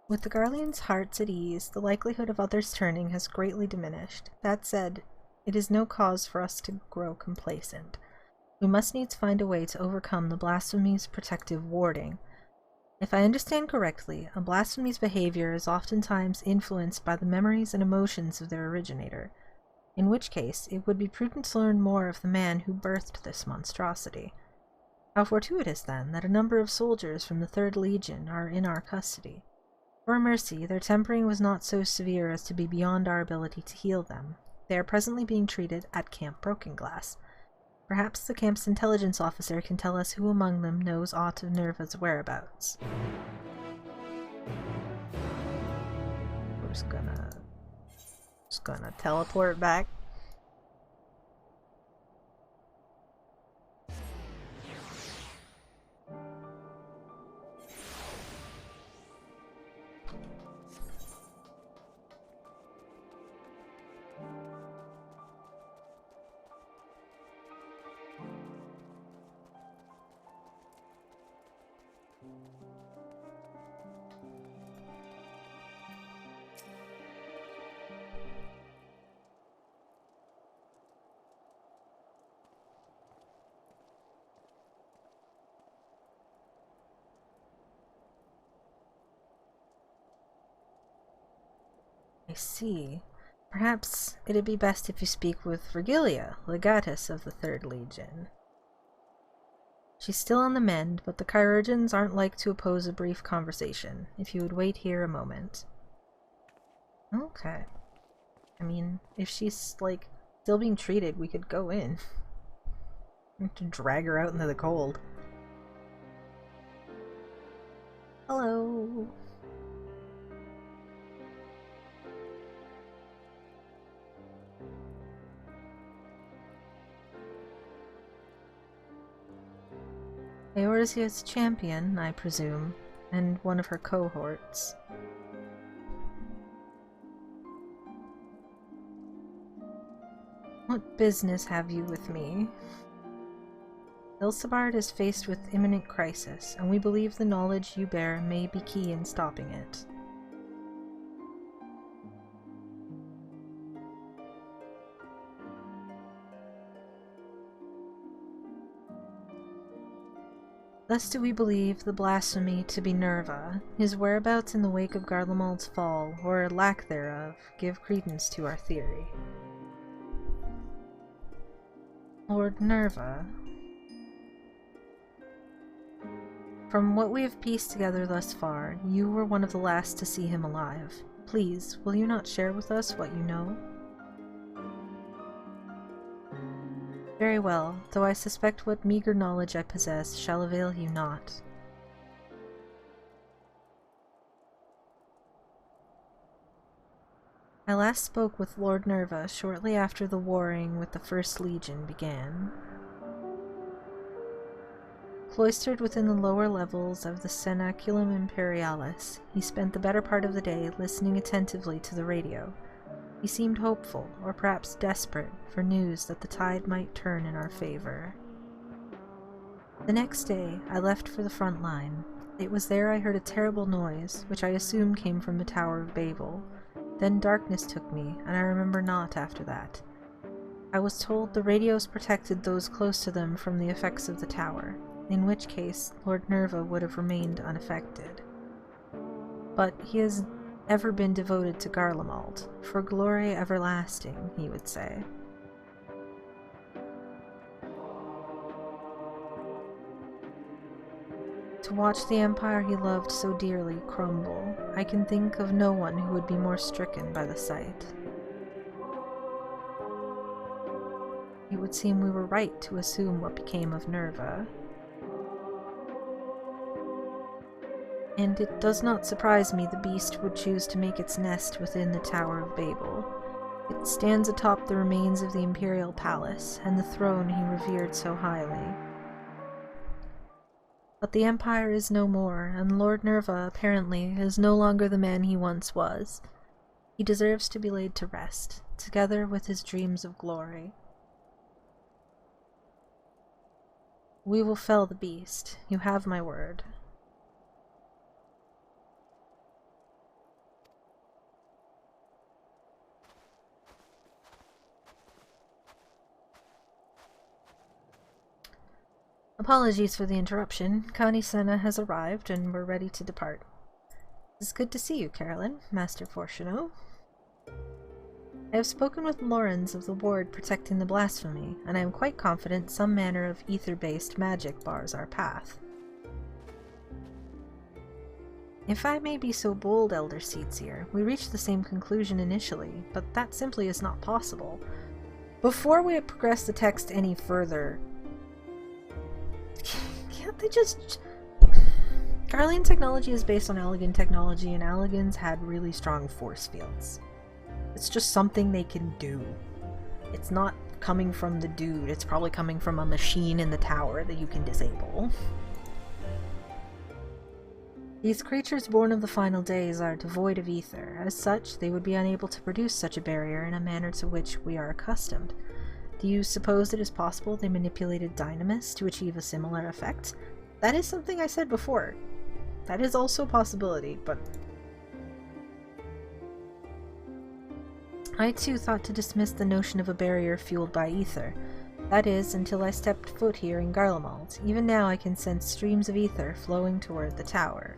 With the Garleans' hearts at ease, the likelihood of others turning has greatly diminished. That said, it is no cause for us to grow complacent. We must needs find a way to overcome the blasphemy's protective warding. If I understand correctly, a blasphemy's behavior is oftentimes influenced by the memories and emotions of their originator, in which case it would be prudent to learn more of the man who birthed this monstrosity. How fortuitous, then, that a number of soldiers from the 3rd Legion are in our custody. For a mercy, their tempering was not so severe as to be beyond our ability to heal them. They are presently being treated at Camp Broken Glass. Perhaps the camp's intelligence officer can tell us who among them knows aught of Nerva's whereabouts. We're just gonna teleport back. I see. Perhaps it'd be best if you speak with Virgilia, legatus of the 3rd Legion. She's still on the mend, but the chirurgeons aren't like to oppose a brief conversation. If you would wait here a moment. Okay. I mean, if she's, like, still being treated, we could go in. We have to drag her out into the cold. Hello. Eorzea's champion, I presume, and one of her cohorts. What business have you with me? Ilsabard is faced with imminent crisis, and we believe the knowledge you bear may be key in stopping it. Thus do we believe the blasphemy to be Nerva. His whereabouts in the wake of Garlemald's fall, or lack thereof, give credence to our theory. Lord Nerva. From what we have pieced together thus far, you were one of the last to see him alive. Please, will you not share with us what you know? Very well, though I suspect what meager knowledge I possess shall avail you not. I last spoke with Lord Nerva shortly after the warring with the First Legion began. Cloistered within the lower levels of the Cenaculum Imperialis, he spent the better part of the day listening attentively to the radio. He seemed hopeful, or perhaps desperate, for news that the tide might turn in our favor. The next day, I left for the front line. It was there I heard a terrible noise, which I assumed came from the Tower of Babel. Then darkness took me, and I remember not after that. I was told the radios protected those close to them from the effects of the tower, in which case Lord Nerva would have remained unaffected. But he has ever been devoted to Garlemald, for glory everlasting, he would say. To watch the empire he loved so dearly crumble, I can think of no one who would be more stricken by the sight. It would seem we were right to assume what became of Nerva. And it does not surprise me the beast would choose to make its nest within the Tower of Babel. It stands atop the remains of the imperial palace, and the throne he revered so highly. But the Empire is no more, and Lord Nerva, apparently, is no longer the man he once was. He deserves to be laid to rest, together with his dreams of glory. We will fell the beast. You have my word. Apologies for the interruption. Connie Senna has arrived, and we're ready to depart. It's good to see you, Carolyn, Master Fortuno. I have spoken with Lorenz of the ward protecting the blasphemy, and I am quite confident some manner of ether-based magic bars our path. If I may be so bold, Elder Seetsier, we reached the same conclusion initially, but that simply is not possible. Before we progress the text any further, can't they just... Garlean technology is based on Allegan technology, and Allegans had really strong force fields. It's just something they can do. It's not coming from the dude, it's probably coming from a machine in the tower that you can disable. These creatures born of the final days are devoid of ether. As such, they would be unable to produce such a barrier in a manner to which we are accustomed. Do you suppose it is possible they manipulated dynamis to achieve a similar effect? That is something I said before. That is also a possibility, but... I too thought to dismiss the notion of a barrier fueled by ether. That is, until I stepped foot here in Garlemald. Even now I can sense streams of ether flowing toward the tower.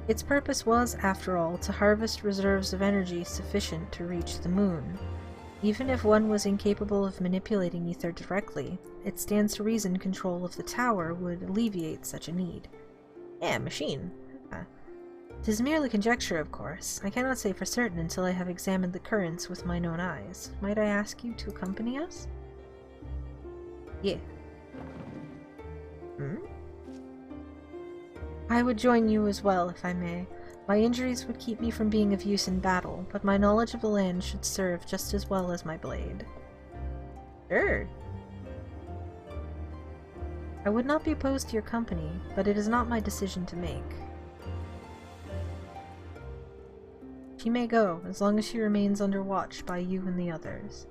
Its purpose was, after all, to harvest reserves of energy sufficient to reach the moon. Even if one was incapable of manipulating ether directly, it stands to reason control of the tower would alleviate such a need. Yeah, machine. It is merely conjecture, of course. I cannot say for certain until I have examined the currents with my own eyes. Might I ask you to accompany us? Yeah. I would join you as well, if I may. My injuries would keep me from being of use in battle, but my knowledge of the land should serve just as well as my blade. Sure. I would not be opposed to your company, but it is not my decision to make. She may go, as long as she remains under watch by you and the others.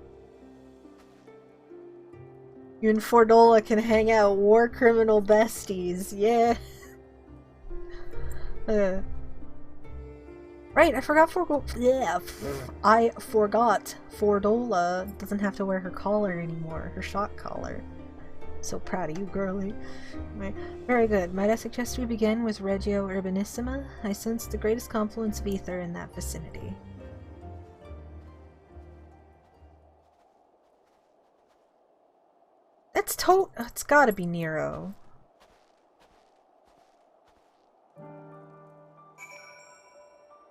You and Fordola can hang out, war criminal besties, yeah! Right, I forgot I forgot Fordola doesn't have to wear her collar anymore, her shock collar. So proud of you, girly. Very good. Might I suggest we begin with Regio Urbanissima? I sense the greatest confluence of ether in that vicinity. It's gotta be Nero.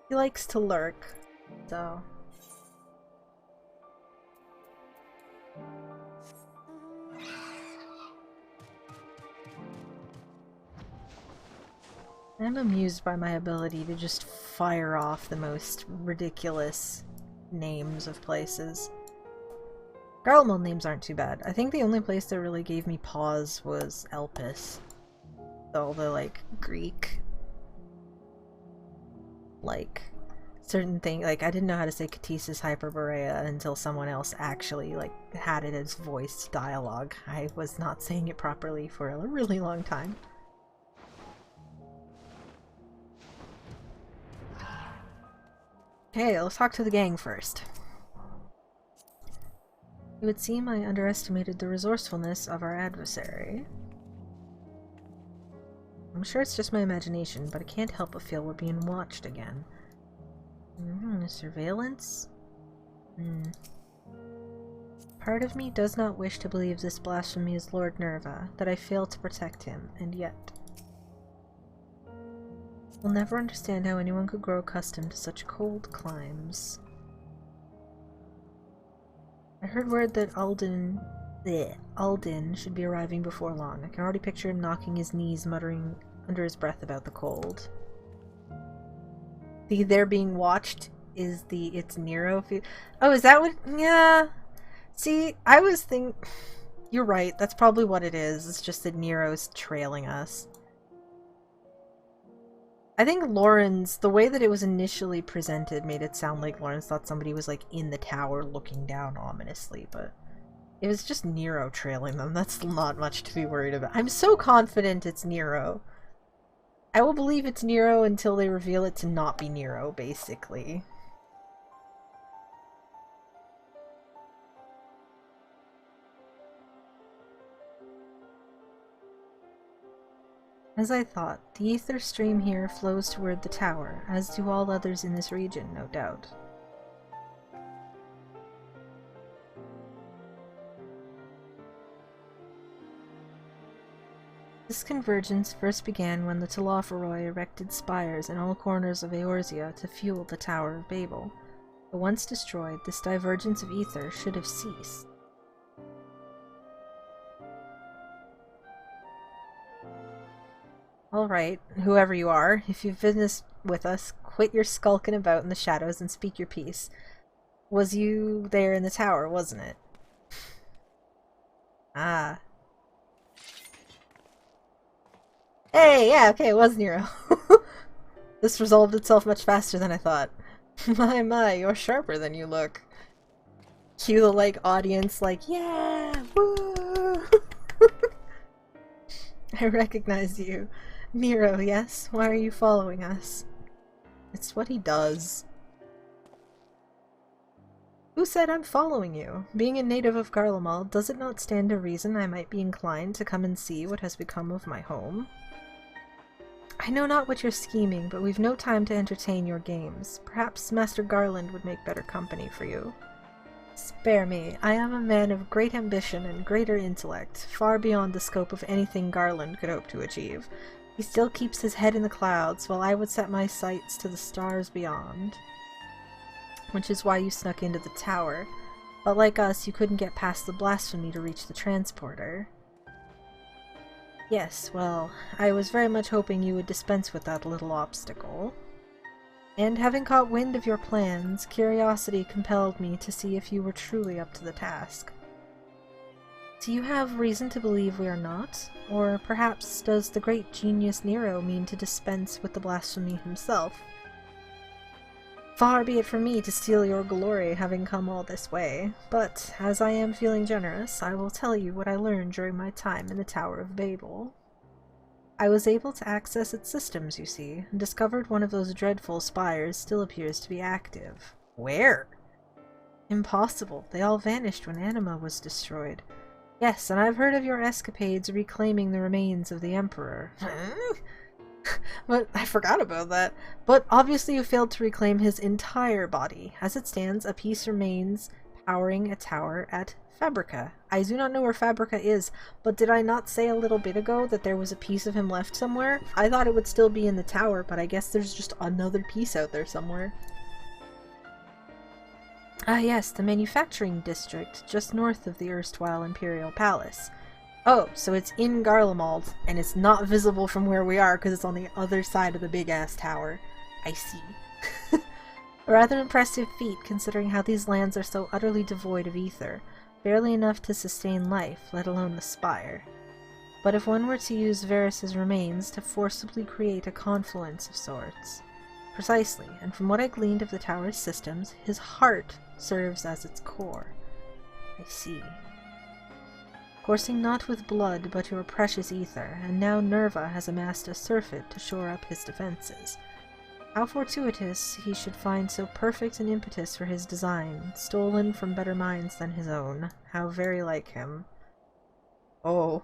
He likes to lurk, so... I'm amused by my ability to just fire off the most ridiculous names of places. Garlemald names aren't too bad. I think the only place that really gave me pause was Elpis. All the, like, Greek, like, certain thing, like, I didn't know how to say Catesis Hyperborea until someone else actually, like, had it as voiced dialogue. I was not saying it properly for a really long time. Okay, let's talk to the gang first. It would seem I underestimated the resourcefulness of our adversary. I'm sure it's just my imagination, but I can't help but feel we're being watched again. Surveillance? Part of me does not wish to believe this blasphemy is Lord Nerva, that I failed to protect him, and yet... We'll never understand how anyone could grow accustomed to such cold climes. I heard word that Alden should be arriving before long. I can already picture him knocking his knees, muttering under his breath about the cold. The "they're being watched" is the "it's Nero" oh, is that what? Yeah. See, I was thinking... You're right, that's probably what it is. It's just that Nero's trailing us. I think Lauren's, the way that it was initially presented made it sound like Lawrence thought somebody was, like, in the tower looking down ominously, but it was just Nero trailing them. That's not much to be worried about. I'm so confident it's Nero. I will believe it's Nero until they reveal it to not be Nero, basically. As I thought, the ether stream here flows toward the tower, as do all others in this region, no doubt. This convergence first began when the Telophoroi erected spires in all corners of Eorzea to fuel the Tower of Babel. But once destroyed, this divergence of ether should have ceased. Alright, whoever you are, if you've business with us, quit your skulking about in the shadows and speak your piece. Was you there in the tower, wasn't it? Ah. Hey, yeah, okay, it was Nero. This resolved itself much faster than I thought. My, you're sharper than you look. Cue the, like, audience, like, yeah, woo! I recognize you. Nero, yes? Why are you following us? It's what he does. Who said I'm following you? Being a native of Garlemald, does it not stand to reason I might be inclined to come and see what has become of my home? I know not what you're scheming, but we've no time to entertain your games. Perhaps Master Garland would make better company for you. Spare me. I am a man of great ambition and greater intellect, far beyond the scope of anything Garland could hope to achieve. He still keeps his head in the clouds, while I would set my sights to the stars beyond. Which is why you snuck into the tower. But like us, you couldn't get past the blasphemy to reach the transporter. Yes, well, I was very much hoping you would dispense with that little obstacle. And having caught wind of your plans, curiosity compelled me to see if you were truly up to the task. Do you have reason to believe we are not? Or perhaps does the great genius Nero mean to dispense with the blasphemy himself? Far be it from me to steal your glory, having come all this way, but as I am feeling generous, I will tell you what I learned during my time in the Tower of Babel. I was able to access its systems, you see, and discovered one of those dreadful spires still appears to be active. Where? Impossible. They all vanished when Anima was destroyed. Yes, and I've heard of your escapades reclaiming the remains of the Emperor. But I forgot about that. But obviously you failed to reclaim his entire body. As it stands, a piece remains powering a tower at Fabrica. I do not know where Fabrica is, but did I not say a little bit ago that there was a piece of him left somewhere? I thought it would still be in the tower, but I guess there's just another piece out there somewhere. Ah yes, the manufacturing district, just north of the erstwhile Imperial Palace. Oh, so it's in Garlemald, and it's not visible from where we are because it's on the other side of the big-ass tower. I see. A rather impressive feat, considering how these lands are so utterly devoid of ether, barely enough to sustain life, let alone the spire. But if one were to use Varys's remains to forcibly create a confluence of sorts... Precisely, and from what I gleaned of the tower's systems, his heart serves as its core. I see. Coursing not with blood, but your precious ether, and now Nerva has amassed a surfeit to shore up his defenses. How fortuitous he should find so perfect an impetus for his design, stolen from better minds than his own. How very like him. Oh.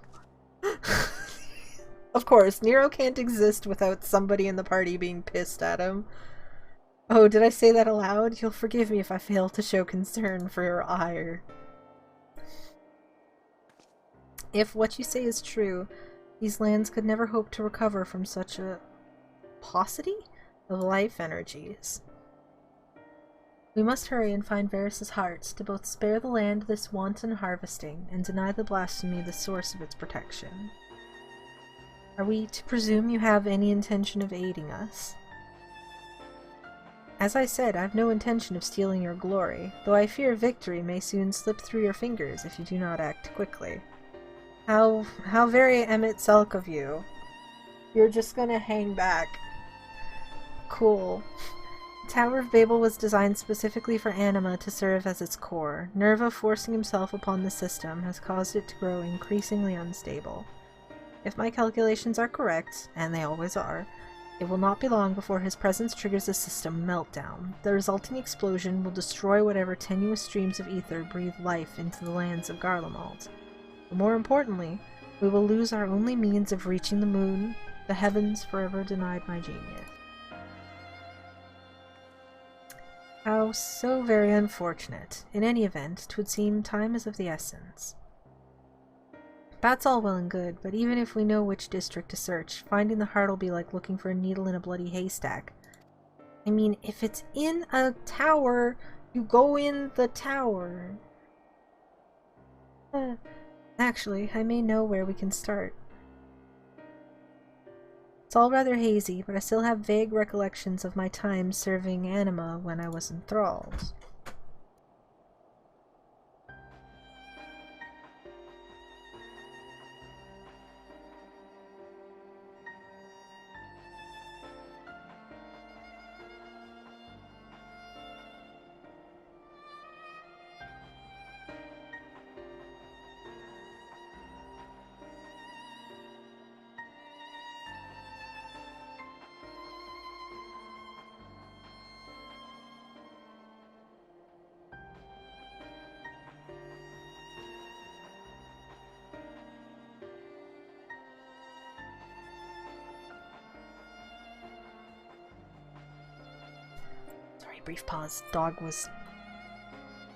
Of course, Nero can't exist without somebody in the party being pissed at him. Oh, did I say that aloud? You'll forgive me if I fail to show concern for your ire. If what you say is true, these lands could never hope to recover from such a paucity of life energies. We must hurry and find Varys's heart, to both spare the land this wanton harvesting, and deny the blasphemy the source of its protection. Are we to presume you have any intention of aiding us? As I said, I have no intention of stealing your glory, though I fear victory may soon slip through your fingers if you do not act quickly. How very Emmett Selk of you. You're just gonna hang back. Cool. The Tower of Babel was designed specifically for anima to serve as its core. Nerva forcing himself upon the system has caused it to grow increasingly unstable. If my calculations are correct, and they always are, it will not be long before his presence triggers a system meltdown. The resulting explosion will destroy whatever tenuous streams of ether breathe life into the lands of Garlemald. But more importantly, we will lose our only means of reaching the moon, the heavens forever denied my genius. How so very unfortunate. In any event, 'twould seem time is of the essence. That's all well and good, but even if we know which district to search, finding the heart'll be like looking for a needle in a bloody haystack. I mean, if it's in a tower, you go in the tower. Actually, I may know where we can start. It's all rather hazy, but I still have vague recollections of my time serving anima when I was enthralled. Brief pause. Dog was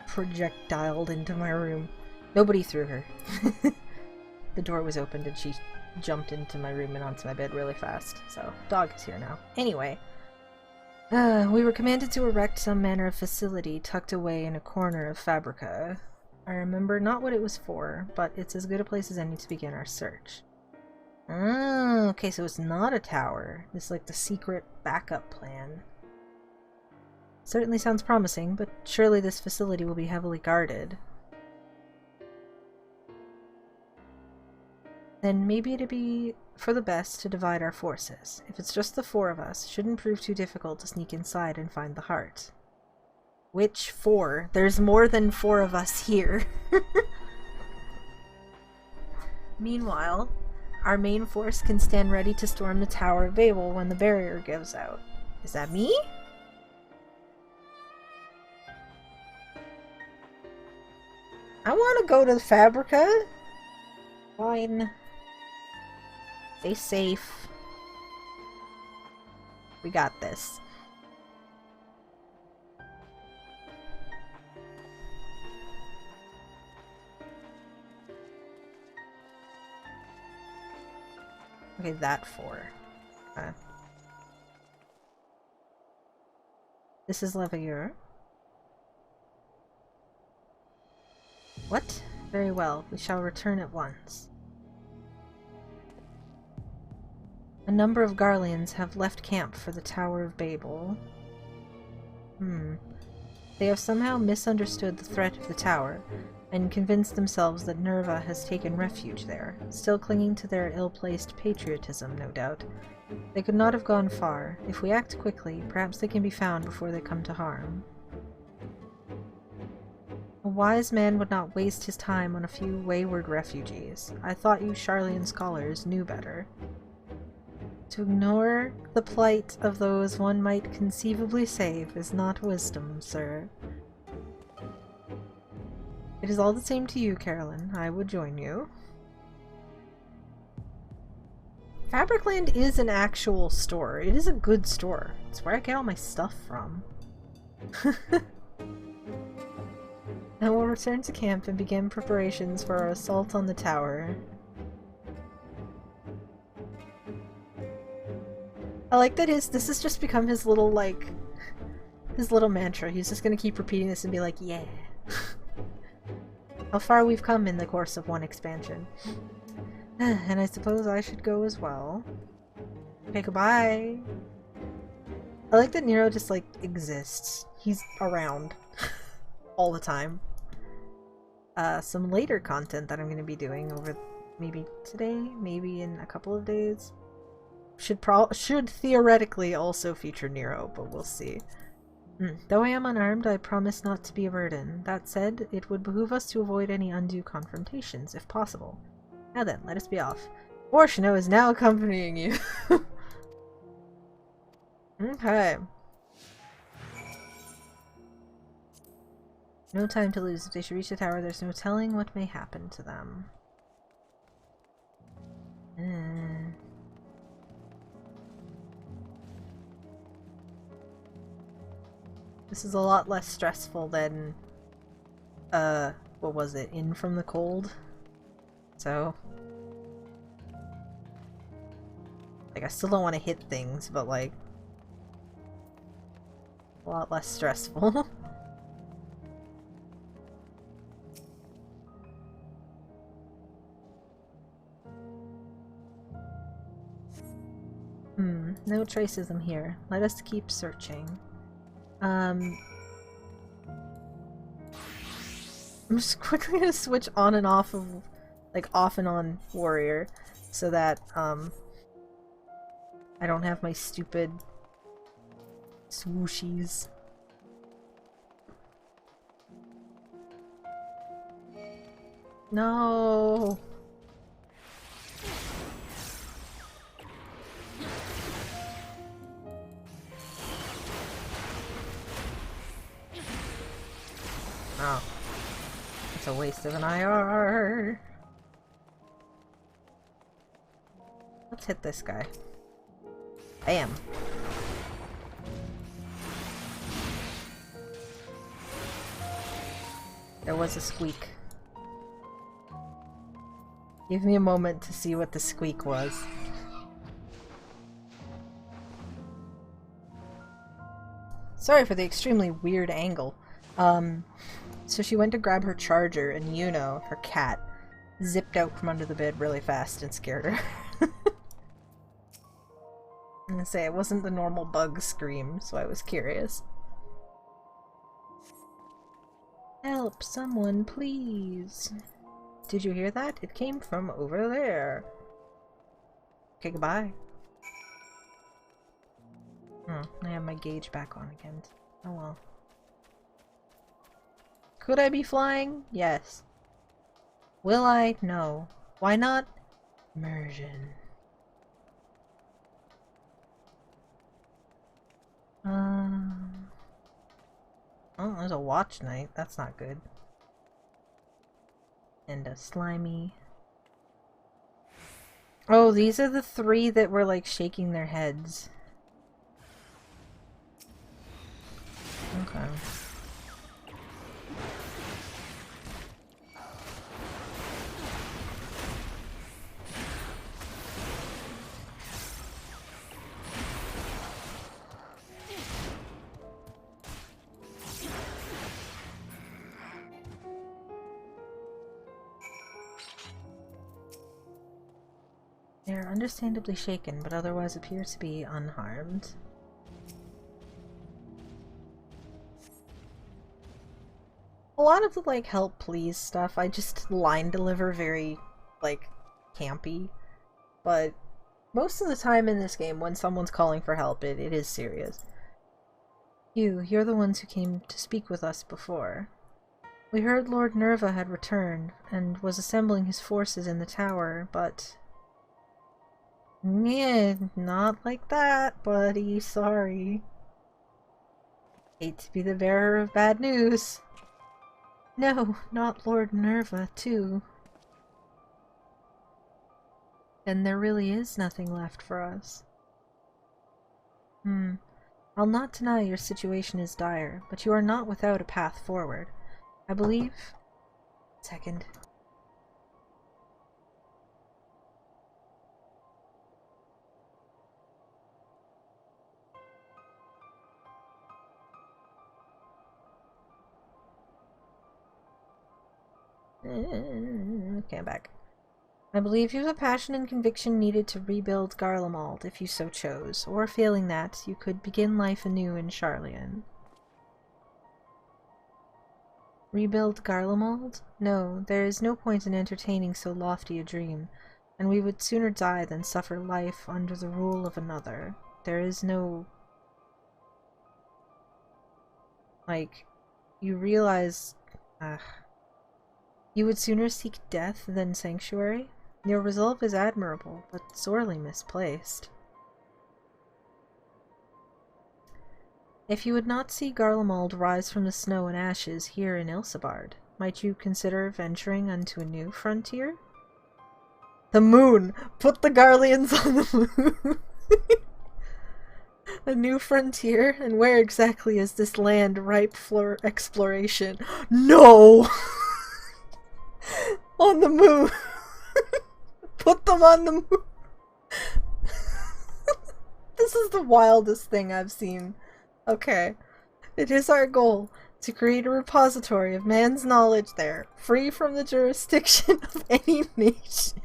projectiled into my room. Nobody threw her. The door was opened and she jumped into my room and onto my bed really fast. So, dog is here now. Anyway, we were commanded to erect some manner of facility tucked away in a corner of Fabrica. I remember not what it was for, but it's as good a place as any to begin our search. Oh, okay, so it's not a tower. It's like the secret backup plan. Certainly sounds promising, but surely this facility will be heavily guarded. Then maybe it'd be for the best to divide our forces. If it's just the four of us, it shouldn't prove too difficult to sneak inside and find the heart. Which four? There's more than four of us here. Meanwhile, our main force can stand ready to storm the Tower of Babel when the barrier gives out. Is that me? I want to go to the Fabrica. Fine. Stay safe. We got this. Okay, that four. This is Levaeur. What? Very well, we shall return at once. A number of Garleans have left camp for the Tower of Babel. They have somehow misunderstood the threat of the tower, and convinced themselves that Nerva has taken refuge there, still clinging to their ill-placed patriotism, no doubt. They could not have gone far. If we act quickly, perhaps they can be found before they come to harm. A wise man would not waste his time on a few wayward refugees. I thought you Charlian scholars knew better. To ignore the plight of those one might conceivably save is not wisdom, sir. It is all the same to you, Carolyn. I would join you. Fabricland is an actual store. It is a good store. It's where I get all my stuff from. Now we'll return to camp and begin preparations for our assault on the tower. I like that this has just become his little, like, his little mantra. He's just gonna keep repeating this and be like, yeah. How far we've come in the course of one expansion. And I suppose I should go as well. Okay, goodbye. I like that Nero just, like, exists. He's around. All the time. Some later content that I'm gonna be doing over maybe today, maybe in a couple of days. Should theoretically also feature Nero, but we'll see. Though I am unarmed, I promise not to be a burden. That said, it would behoove us to avoid any undue confrontations, if possible. Now then, let us be off. Orshino is now accompanying you. Okay. No time to lose. If they should reach the tower, there's no telling what may happen to them. This is a lot less stressful than, what was it? In from the Cold? So, like, I still don't want to hit things, but, like, a lot less stressful. No traces of them here. Let us keep searching. I'm just quickly gonna switch on and off of, like, off and on warrior, so that, I don't have my stupid swooshies. No! Oh. It's a waste of an IR. Let's hit this guy. Bam. There was a squeak. Give me a moment to see what the squeak was. Sorry for the extremely weird angle. So she went to grab her charger, and Yuno, her cat, zipped out from under the bed really fast and scared her. I'm gonna say it wasn't the normal bug scream, so I was curious. Help, someone, please. Did you hear that? It came from over there. Okay, goodbye. Oh, I have my gauge back on again. Oh well. Could I be flying? Yes. Will I? No. Why not? Immersion. Oh, there's a watch night. That's not good. And a slimy. Oh, these are the three that were, like, shaking their heads. Okay. They are understandably shaken, but otherwise appear to be unharmed. A lot of the, like, help please stuff, I just line deliver very, like, campy. But most of the time in this game, when someone's calling for help, it is serious. You're the ones who came to speak with us before. We heard Lord Nerva had returned, and was assembling his forces in the tower, but... Yeah, not like that, buddy, sorry. Hate to be the bearer of bad news. No, not Lord Nerva, too. Then there really is nothing left for us. I'll not deny your situation is dire, but you are not without a path forward. I believe... Second. Okay, I'm back. I believe you have a passion and conviction needed to rebuild Garlemald, if you so chose, or failing that, you could begin life anew in Sharlayan. Rebuild Garlemald? No, there is no point in entertaining so lofty a dream, and we would sooner die than suffer life under the rule of another. There is no... Like, you realize... You would sooner seek death than sanctuary? Your resolve is admirable, but sorely misplaced. If you would not see Garlemald rise from the snow and ashes here in Ilsabard, might you consider venturing unto a new frontier? The moon! Put the Garleans on the moon! A new frontier? And where exactly is this land ripe for exploration? No! On the moon! Put them on the moon! This is the wildest thing I've seen. Okay. It is our goal to create a repository of man's knowledge there, free from the jurisdiction of any nation.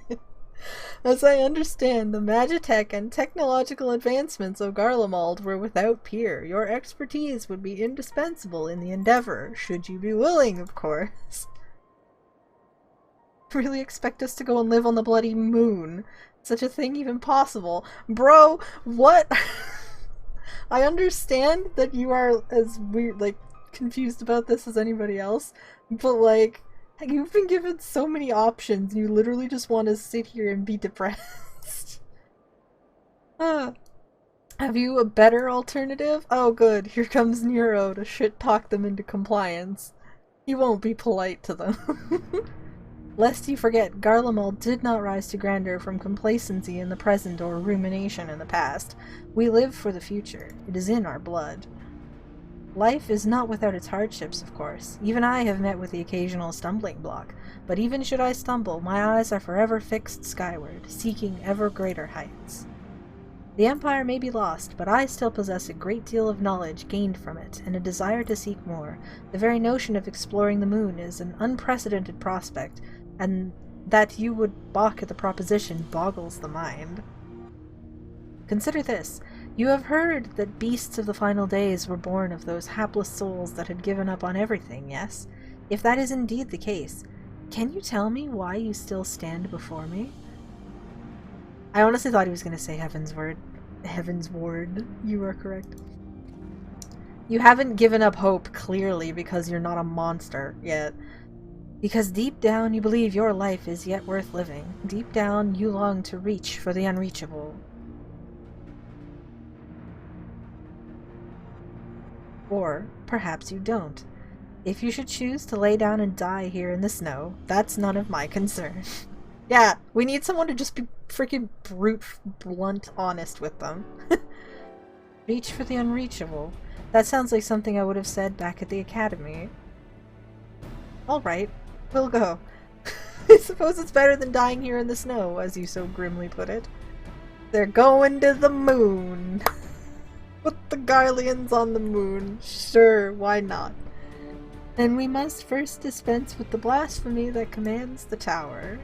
As I understand, the magitech and technological advancements of Garlemald were without peer. Your expertise would be indispensable in the endeavor, should you be willing, of course. Really expect us to go and live on the bloody moon? Such a thing even possible? Bro, what? I understand that you are as weird, like, confused about this as anybody else, but, like, you've been given so many options, you literally just want to sit here and be depressed. Have you a better alternative? Oh good, here comes Nero to shit-talk them into compliance. He won't be polite to them. Lest you forget, Garlemald did not rise to grandeur from complacency in the present or rumination in the past. We live for the future. It is in our blood. Life is not without its hardships, of course. Even I have met with the occasional stumbling block, but even should I stumble, my eyes are forever fixed skyward, seeking ever greater heights. The Empire may be lost, but I still possess a great deal of knowledge gained from it, and a desire to seek more. The very notion of exploring the moon is an unprecedented prospect, and that you would balk at the proposition boggles the mind. Consider this. You have heard that beasts of the final days were born of those hapless souls that had given up on everything, yes? If that is indeed the case, can you tell me why you still stand before me? I honestly thought he was going to say Heaven's Word. Heaven's Ward. You are correct. You haven't given up hope, clearly, because you're not a monster yet. Because deep down you believe your life is yet worth living. Deep down you long to reach for the unreachable. Or perhaps you don't. If you should choose to lay down and die here in the snow, that's none of my concern. Yeah, we need someone to just be freaking brute, blunt, honest with them. Reach for the unreachable. That sounds like something I would have said back at the academy. Alright, we'll go. I suppose it's better than dying here in the snow, as you so grimly put it. They're going to the moon. Put the Garleans on the moon. Sure, why not? Then we must first dispense with the blasphemy that commands the tower.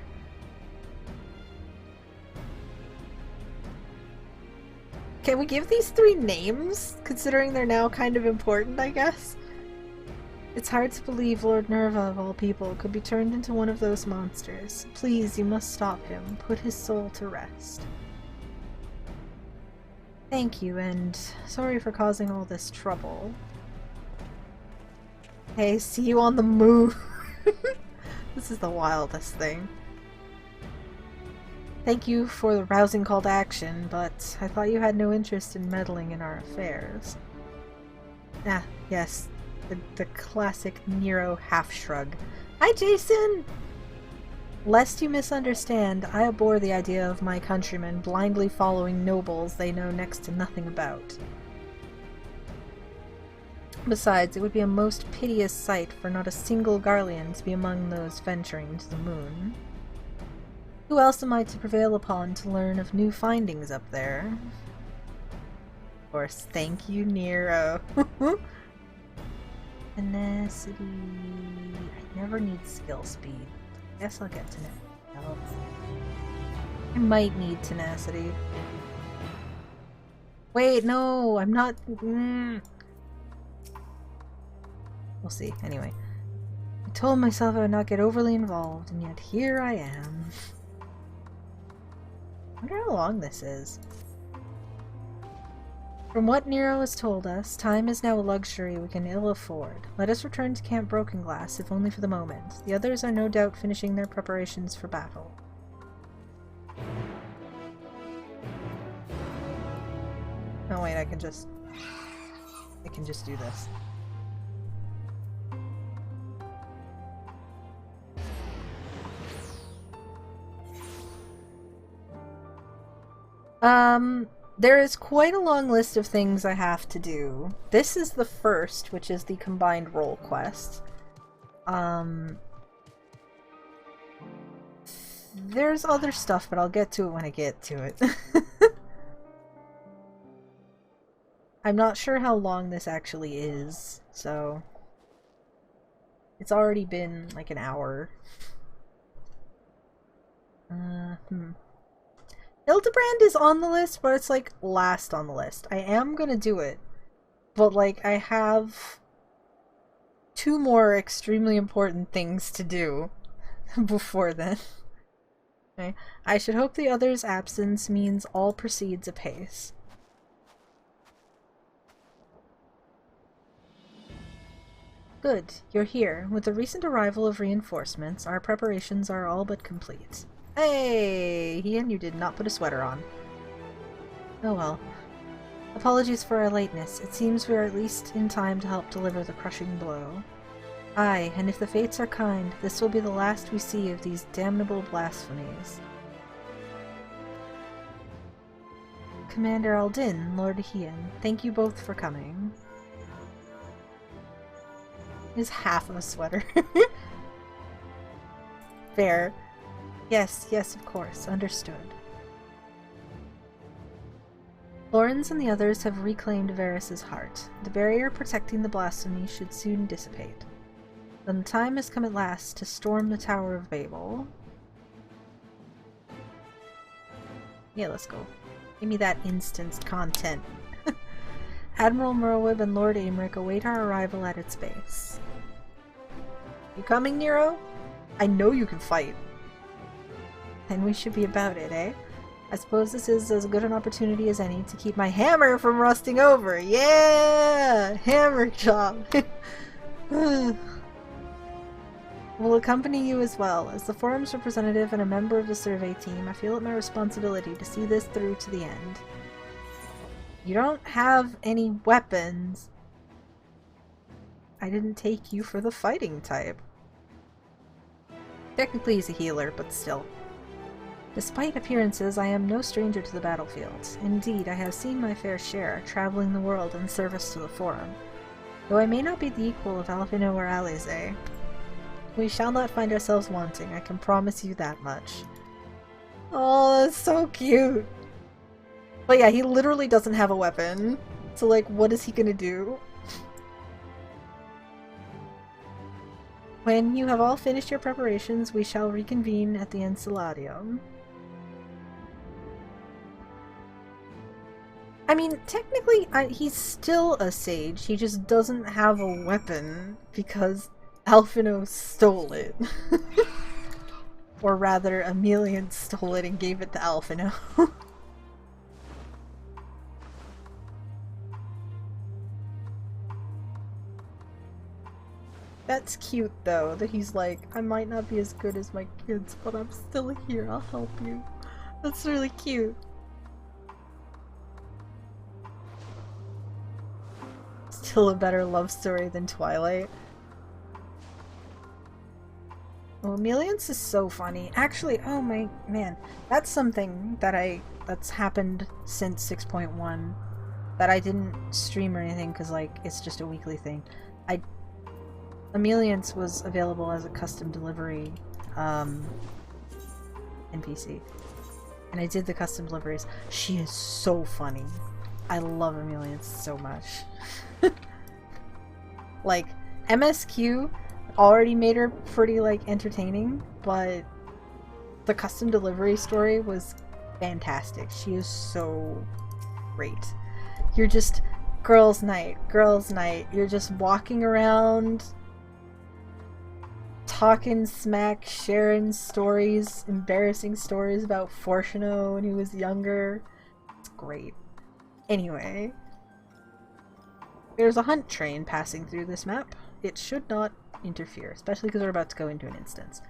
Can we give these 3 names, considering they're now kind of important, I guess? It's hard to believe Lord Nerva, of all people, could be turned into one of those monsters. Please, you must stop him. Put his soul to rest. Thank you, and sorry for causing all this trouble. Hey, see you on the moon! This is the wildest thing. Thank you for the rousing call to action, but I thought you had no interest in meddling in our affairs. Ah, yes. The classic Nero half-shrug. Hi, Jason! Lest you misunderstand, I abhor the idea of my countrymen blindly following nobles they know next to nothing about. Besides, it would be a most piteous sight for not a single Garlean to be among those venturing to the moon. Who else am I to prevail upon to learn of new findings up there? Of course, thank you, Nero. Tenacity... I never need skill speed. Guess I'll get tenacity. I might need tenacity. Wait, no! I'm not... We'll see. Anyway. I told myself I would not get overly involved, and yet here I am. I wonder how long this is. From what Nero has told us, time is now a luxury we can ill afford. Let us return to Camp Broken Glass, if only for the moment. The others are no doubt finishing their preparations for battle. Oh wait, I can just do this. There is quite a long list of things I have to do. This is the first, which is the combined role quest. There's other stuff, but I'll get to it when I get to it. I'm not sure how long this actually is, so... It's already been like an hour. Hildebrand is on the list, but it's like last on the list. I am gonna do it, but like I have 2 more extremely important things to do before then. Okay. I should hope the other's absence means all proceeds apace. Good, you're here. With the recent arrival of reinforcements, our preparations are all but complete. Hey! Ian, you did not put a sweater on. Oh well. Apologies for our lateness. It seems we are at least in time to help deliver the crushing blow. Aye, and if the fates are kind, this will be the last we see of these damnable blasphemies. Commander Aldin, Lord Ian, thank you both for coming. Is half of a sweater. Fair. Yes, of course. Understood. Lorenz and the others have reclaimed Varys' heart. The barrier protecting the blasphemy should soon dissipate. Then the time has come at last to storm the Tower of Babel. Yeah, let's go. Give me that instant content. Admiral Merwib and Lord Aemeric await our arrival at its base. You coming, Nero? I know you can fight. Then we should be about it, eh? I suppose this is as good an opportunity as any to keep my hammer from rusting over. Yeah! Hammer job! Will accompany you as well. As the forum's representative and a member of the survey team, I feel it my responsibility to see this through to the end. You don't have any weapons. I didn't take you for the fighting type. Technically he's a healer, but still. Despite appearances, I am no stranger to the battlefield. Indeed, I have seen my fair share, traveling the world in service to the Forum. Though I may not be the equal of Alphino or Alize, we shall not find ourselves wanting, I can promise you that much. Oh, that's so cute! But yeah, he literally doesn't have a weapon. So like, what is he gonna do? When you have all finished your preparations, we shall reconvene at the Enceladium. I mean, technically, he's still a sage. He just doesn't have a weapon because Alphino stole it. Or rather, Emelian stole it and gave it to Alphino. That's cute, though, that he's like, I might not be as good as my kids, but I'm still here, I'll help you. That's really cute. Still a better love story than Twilight. Oh, Emelian's is so funny. Actually, oh my man, that's something that that's happened since 6.1 that I didn't stream or anything because like it's just a weekly thing. Emelian's was available as a custom delivery NPC, and I did the custom deliveries. She is so funny. I love Emelian's so much. Like MSQ already made her pretty like entertaining, but the custom delivery story was fantastic. She is so great. You're just girls' night. You're just walking around talking smack, sharing stories, embarrassing stories about Fortuno when he was younger. It's great. Anyway, there's a hunt train passing through this map. It should not interfere, especially because we're about to go into an instance.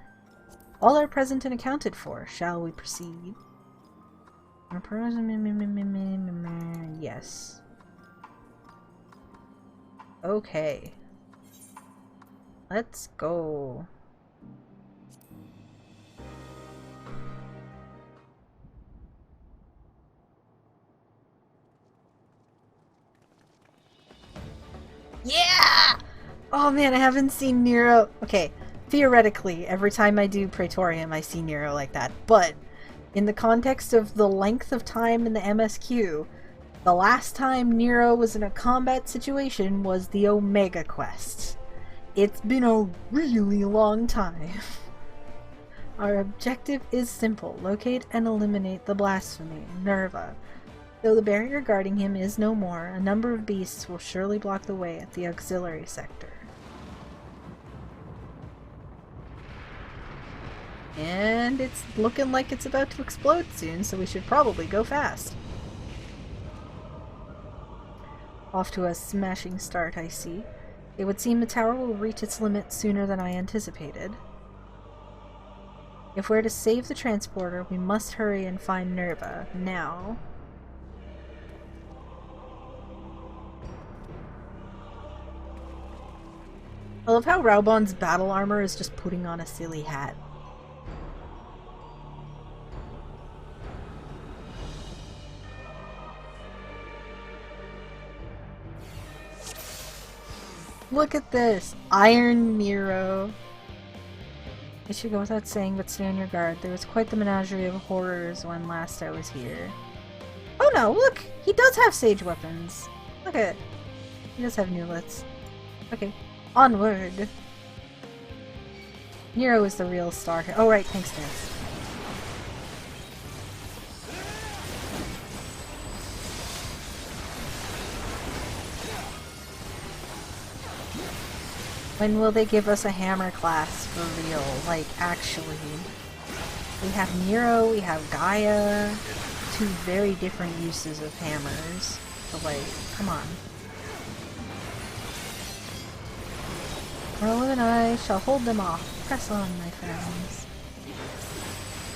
All are present and accounted for. Shall we proceed? Yes. Okay. Let's go. Yeah! Oh man, I haven't seen Nero. Okay, theoretically, every time I do Praetorium, I see Nero like that. But in the context of the length of time in the MSQ, the last time Nero was in a combat situation was the Omega Quest. It's been a really long time. Our objective is simple. Locate and eliminate the blasphemy, Nerva. Though the barrier guarding him is no more, a number of beasts will surely block the way at the auxiliary sector. And it's looking like it's about to explode soon, so we should probably go fast. Off to a smashing start, I see. It would seem the tower will reach its limit sooner than I anticipated. If we're to save the transporter, we must hurry and find Nerva, now. I love how Raubon's battle armor is just putting on a silly hat. Look at this! Iron Nero! It should go without saying, but stay on your guard. There was quite the menagerie of horrors when last I was here. Oh no, look! He does have sage weapons! Look at it. He does have newlets. Okay. Onward! Nero is the real star here. Oh right, thanks guys. When will they give us a hammer class for real? Like, actually. We have Nero, we have Gaia. Two very different uses of hammers. But like, come on. Merlin and I shall hold them off. Press on, my friends.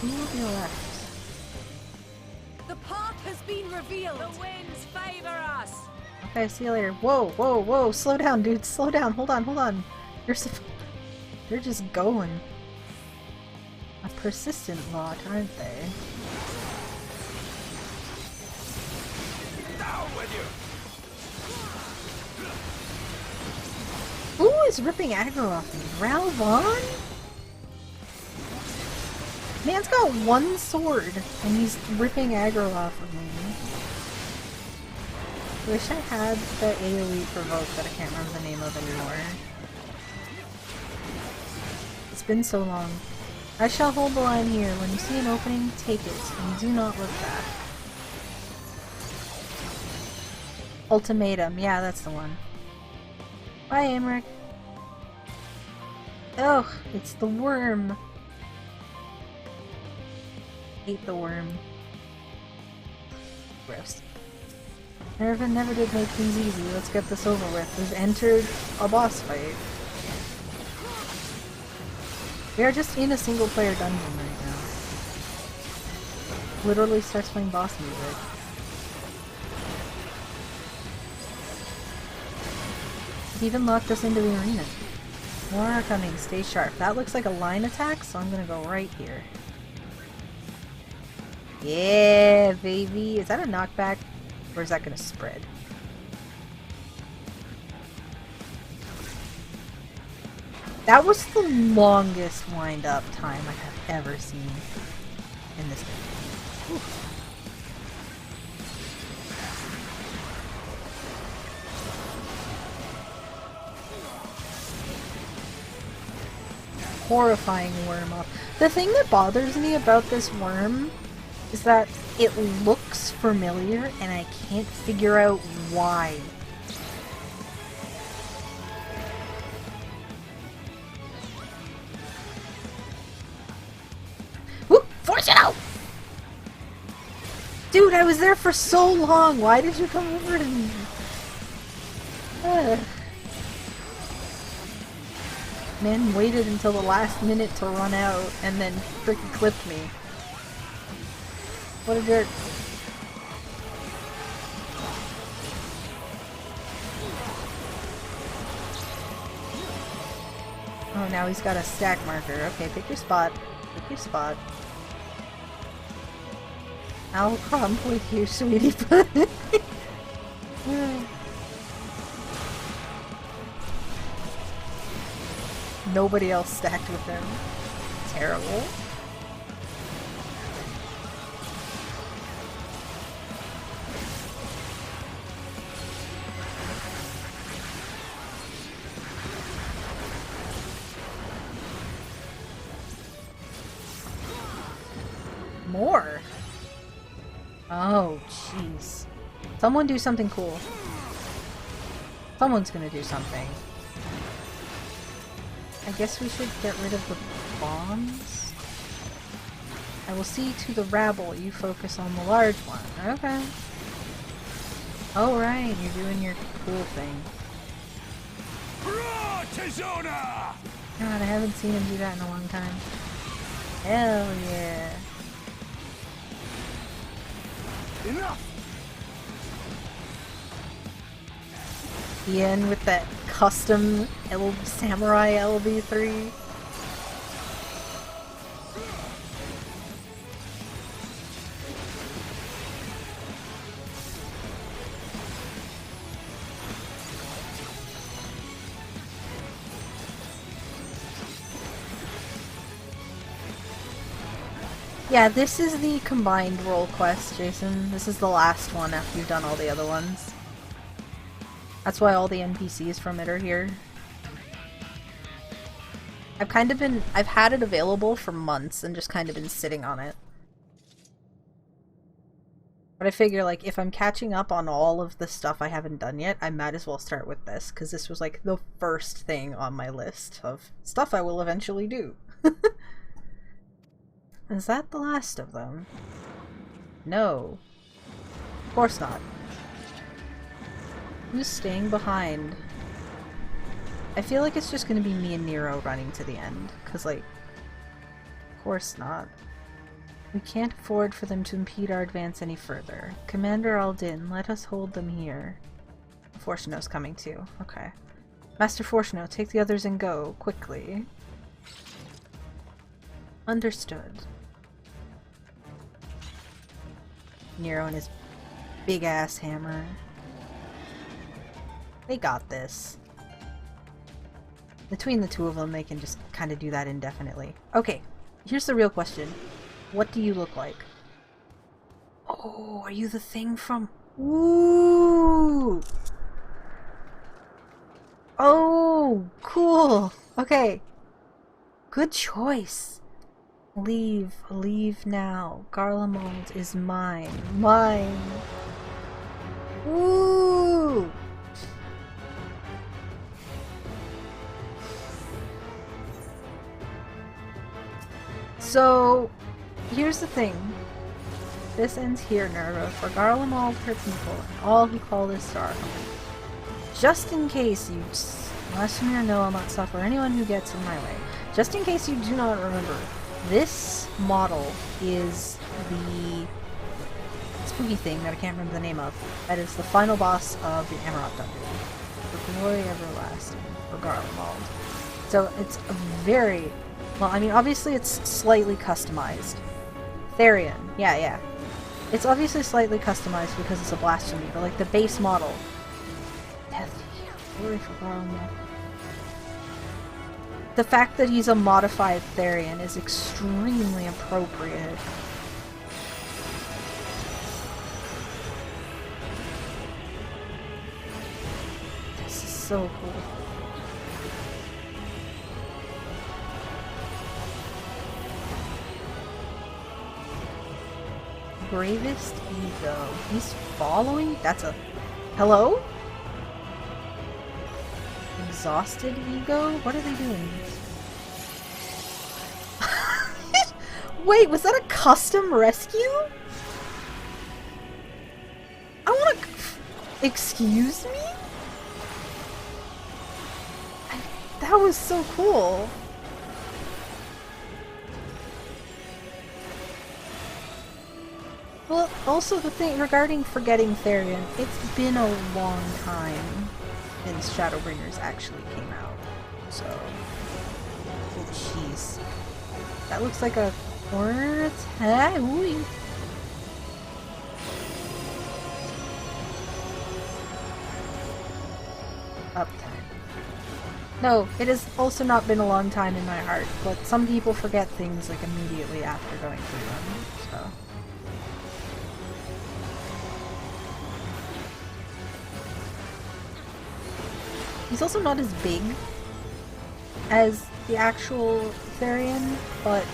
Who will be left? The path has been revealed! The winds favor us! Okay, see you later. Whoa, whoa, whoa! Slow down, dude! Slow down! Hold on, hold on! They're just going. A persistent lot, aren't they? Down with you! Who is ripping aggro off me? Ralvon? Man's got one sword, and he's ripping aggro off of me. Wish I had the AoE provoke that I can't remember the name of anymore. It's been so long. I shall hold the line here. When you see an opening, take it, and do not look back. Ultimatum. Yeah, that's the one. Bye, Amric. Oh, it's the worm. Hate the worm. Gross. Nerva never did make things easy. Let's get this over with. We've entered a boss fight. We are just in a single-player dungeon right now. Literally starts playing boss music. It even locked us into the arena. More are coming. Stay sharp. That looks like a line attack, so I'm gonna go right here. Yeah, baby. Is that a knockback? Or is that gonna spread? That was the longest wind-up time I have ever seen in this game. Whew. Horrifying worm up. The thing that bothers me about this worm is that it looks familiar and I can't figure out why. Whoop! Force it out! Dude, I was there for so long! Why did you come over to me? Man waited until the last minute to run out and then frickin' clipped me. What a jerk. Oh, now he's got a stack marker. Okay, pick your spot. Pick your spot. I'll come with you, sweetie pie. Nobody else stacked with him. Terrible. More? Oh, jeez. Someone do something cool. Someone's gonna do something. I guess we should get rid of the bombs? I will see to the rabble. You focus on the large one. Okay. Oh, right. You're doing your cool thing. God, I haven't seen him do that in a long time. Hell yeah. Enough. Ian with that custom samurai LB3. Yeah, this is the combined role quest, Jason. This is the last one after you've done all the other ones. That's why all the NPCs from it are here. I've had it available for months and just kind of been sitting on it. But I figure, like, if I'm catching up on all of the stuff I haven't done yet, I might as well start with this, because this was, like, the first thing on my list of stuff I will eventually do. Is that the last of them? No. Of course not. Who's staying behind? I feel like it's just gonna be me and Nero running to the end, because, like, of course not. We can't afford for them to impede our advance any further. Commander Aldin, let us hold them here. Fortuno's coming too. Okay. Master Fortuno, take the others and go, quickly. Understood. Nero and his big-ass hammer. They got this. Between the two of them, they can just kind of do that indefinitely. Okay, here's the real question. What do you look like? Oh, are you the thing from... Ooh! Oh, cool! Okay. Good choice. Leave. Leave now. Garlemald is mine. Mine. Ooh! So, here's the thing. This ends here, Nero, for Garlemald, her people, and all who call this star home. Just in case you listener know I'll not suffer anyone who gets in my way. Just in case you do not remember, this model is the spooky thing that I can't remember the name of. That is the final boss of the Emerald Dungeon. For glory everlasting, for Garlemald. So it's a very... Well, I mean, obviously it's slightly customized. Therian, yeah. It's obviously slightly customized because it's a blasphemy, but like the base model. Death, glory for Garlemald. The fact that he's a modified Therian is extremely appropriate. This is so cool. Bravest ego. He's following? That's a... Hello? Exhausted ego? What are they doing? Wait, was that a custom rescue? I wanna... Excuse me? That was so cool. Well, also the thing regarding forgetting Therian, it's been a long time since Shadowbringers actually came out. So, oh jeez, that looks like a corner attack. Ooh. Uptime. No, it has also not been a long time in my heart, but some people forget things like immediately after going through them. So. He's also not as big as the actual Therian, but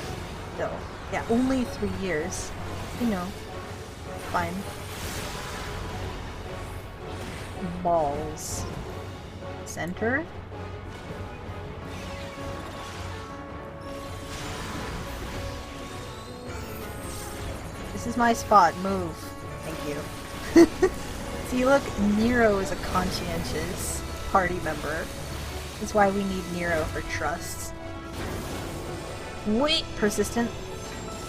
still. Yeah, only 3 years. You know. Fine. Balls. Center? This is my spot. Move. Thank you. See, look, Nero is a conscientious party member. That's why we need Nero for trusts. Wait! Persistent.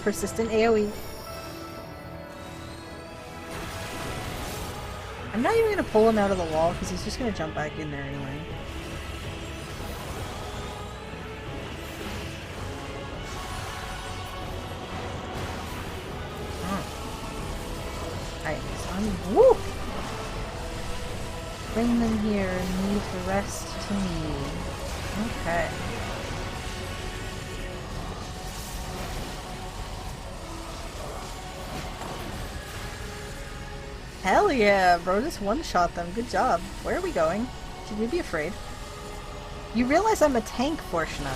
Persistent AoE. I'm not even gonna pull him out of the wall because he's just gonna jump back in there anyway. Alright, so woo! Bring them here and leave the rest to me. Okay. Hell yeah, bro, just one-shot them. Good job. Where are we going? Should we be afraid? You realize I'm a tank, Forshno.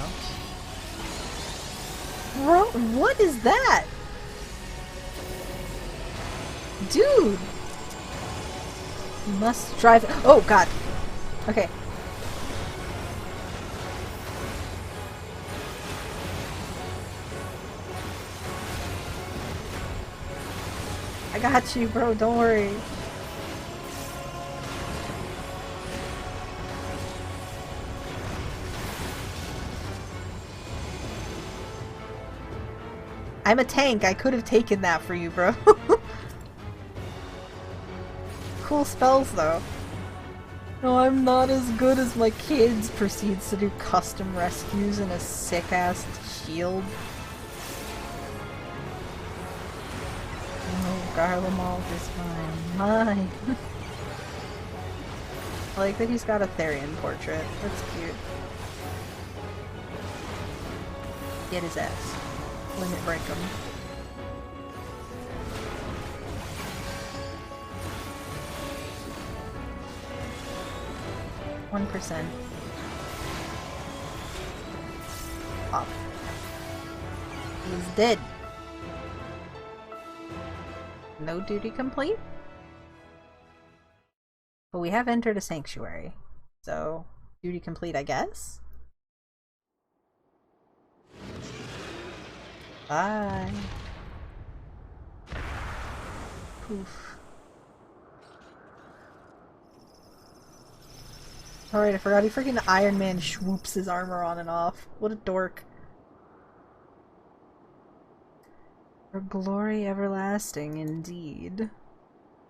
Bro, what is that? Dude! You must drive- Oh, God. Okay. I got you, bro. Don't worry. I'm a tank. I could have taken that for you, bro. Cool spells, though. No, I'm not as good as my kids. Proceeds to do custom rescues in a sick-ass shield. Oh, Garlemald is mine. I like that he's got a Therian portrait. That's cute. Get his ass. Limit break him. %. Pop. He's dead. No duty complete? But we have entered a sanctuary. So, duty complete, I guess? Bye. Poof. Alright, I forgot he freaking Iron Man swoops his armor on and off. What a dork. For glory everlasting, indeed. Then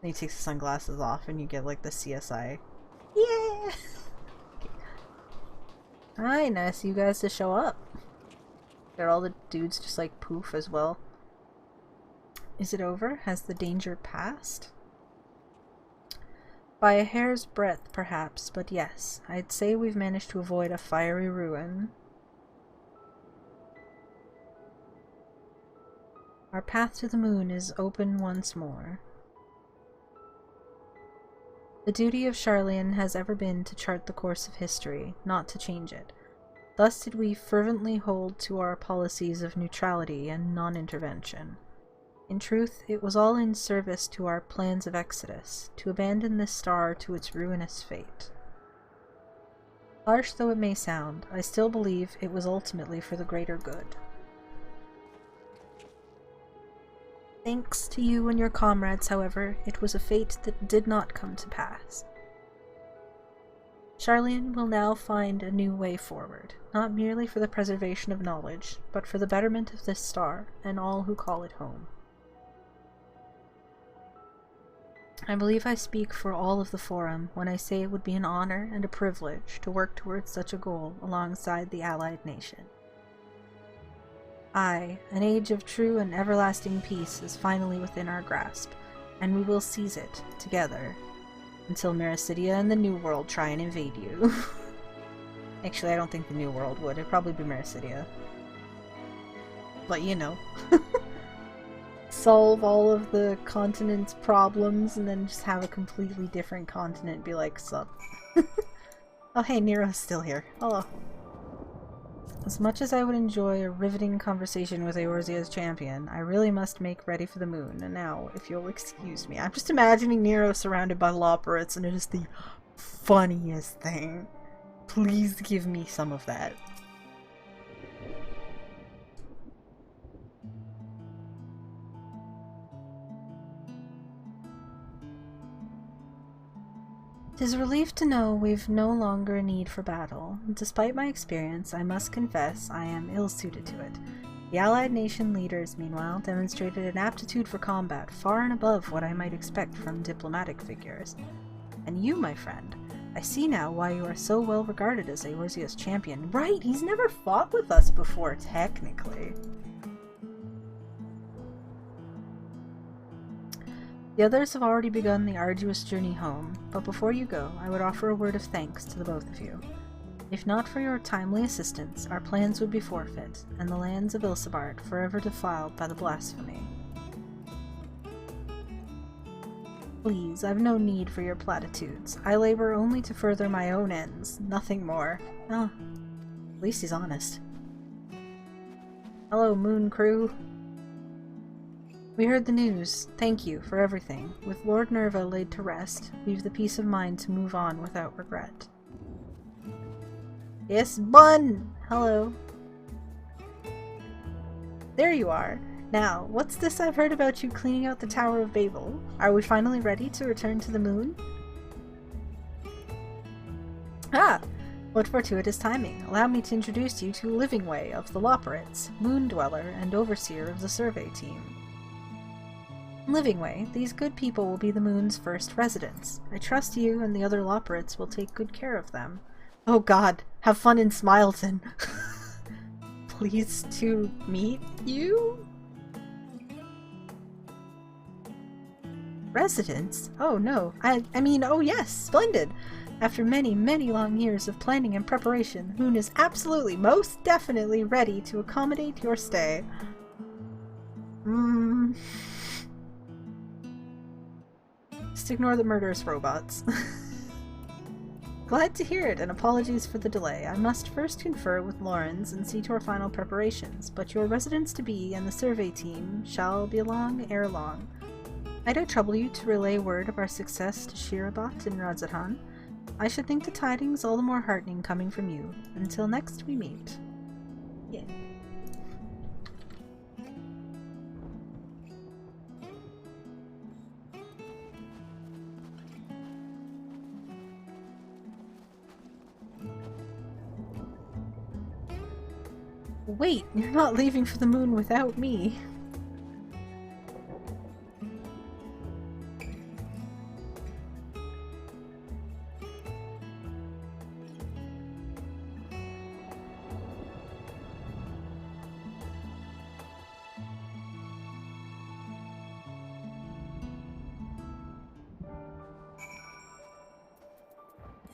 he takes the sunglasses off and you get like the CSI. Yeah! Alright, nice of you guys to show up. Did all the dudes just like poof as well? Is it over? Has the danger passed? By a hair's breadth, perhaps, but yes, I'd say we've managed to avoid a fiery ruin. Our path to the moon is open once more. The duty of Charlian has ever been to chart the course of history, not to change it. Thus did we fervently hold to our policies of neutrality and non-intervention. In truth, it was all in service to our plans of exodus, to abandon this star to its ruinous fate. Harsh though it may sound, I still believe it was ultimately for the greater good. Thanks to you and your comrades, however, it was a fate that did not come to pass. Charlian will now find a new way forward, not merely for the preservation of knowledge, but for the betterment of this star and all who call it home. I believe I speak for all of the Forum when I say it would be an honor and a privilege to work towards such a goal alongside the allied nation. Aye, an age of true and everlasting peace is finally within our grasp, and we will seize it, together, until Mericidia and the New World try and invade you. Actually, I don't think the New World would. It'd probably be Mericidia. But you know. Solve all of the continent's problems and then just have a completely different continent be like, sup. Oh hey, Nero's still here. Hello. As much as I would enjoy a riveting conversation with Eorzea's champion, I really must make ready for the moon, and now, if you'll excuse me, I'm just imagining Nero surrounded by Loporrits, and it is the funniest thing. Please give me some of that. Tis a relief to know we've no longer a need for battle. Despite my experience, I must confess I am ill-suited to it. The allied nation leaders, meanwhile, demonstrated an aptitude for combat far and above what I might expect from diplomatic figures. And you, my friend, I see now why you are so well regarded as Eorzea's champion. Right, he's never fought with us before, technically. The others have already begun the arduous journey home, but before you go, I would offer a word of thanks to the both of you. If not for your timely assistance, our plans would be forfeit, and the lands of Ilsebard forever defiled by the blasphemy. Please, I've no need for your platitudes. I labor only to further my own ends, nothing more. Ah, at least he's honest. Hello, Moon Crew. We heard the news. Thank you for everything. With Lord Nerva laid to rest, we've the peace of mind to move on without regret. Yes, Bun! Hello. There you are. Now, what's this I've heard about you cleaning out the Tower of Babel? Are we finally ready to return to the moon? Ah! What fortuitous timing. Allow me to introduce you to Livingway of the Loporrits, Moon Dweller and Overseer of the survey team. Livingway, these good people will be the moon's first residents. I trust you and the other Loporrits will take good care of them. Oh god, have fun in Smileton! Pleased to meet you? Residents? Oh no, I mean, oh yes, splendid! After many, many long years of planning and preparation, Moon is absolutely, most definitely ready to accommodate your stay. Just ignore the murderous robots. Glad to hear it, and apologies for the delay. I must first confer with Lawrence and see to our final preparations, but your residents-to-be and the survey team shall be along ere long. Might I trouble you to relay word of our success to Shirabat and Radzatan? I should think the tidings all the more heartening coming from you. Until next we meet. Yeah. Wait, you're not leaving for the moon without me.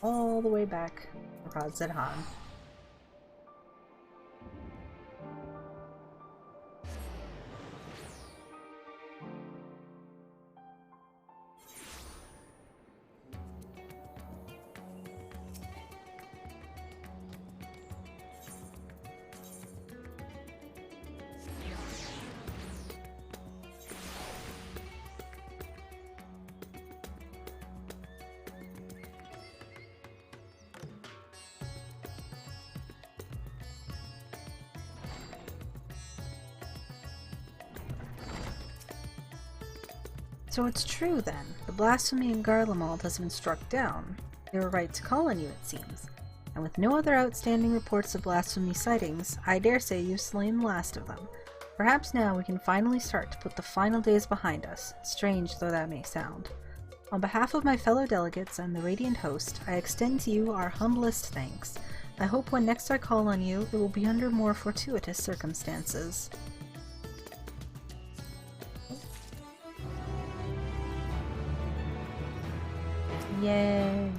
All the way back to Radzenhan. So it's true then. The blasphemy in Garlemald has been struck down. They were right to call on you, it seems. And with no other outstanding reports of blasphemy sightings, I dare say you've slain the last of them. Perhaps now we can finally start to put the final days behind us, strange though that may sound. On behalf of my fellow delegates and the Radiant Host, I extend to you our humblest thanks. I hope when next I call on you, it will be under more fortuitous circumstances. Yay!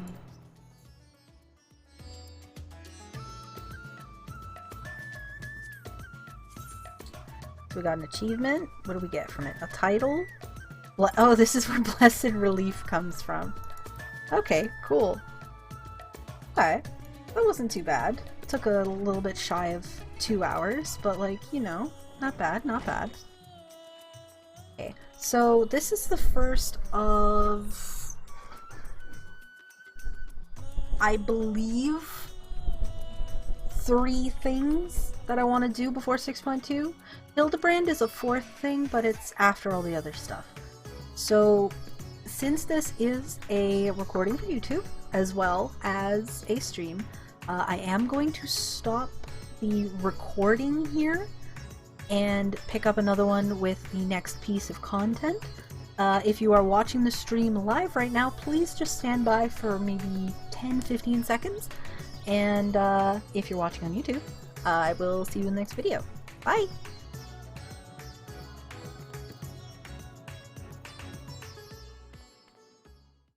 So we got an achievement. What do we get from it? A title? Oh, this is where Blessed Relief comes from. Okay, cool. Okay, that wasn't too bad. Took a little bit shy of 2 hours, but like, you know, not bad, not bad. Okay, so this is the first of... I believe 3 things that I want to do before 6.2. Hildebrand is a 4th thing, but it's after all the other stuff. So since this is a recording for YouTube as well as a stream, I am going to stop the recording here and pick up another one with the next piece of content. If you are watching the stream live right now, please just stand by for maybe 10-15 seconds. And if you're watching on YouTube, I will see you in the next video. Bye!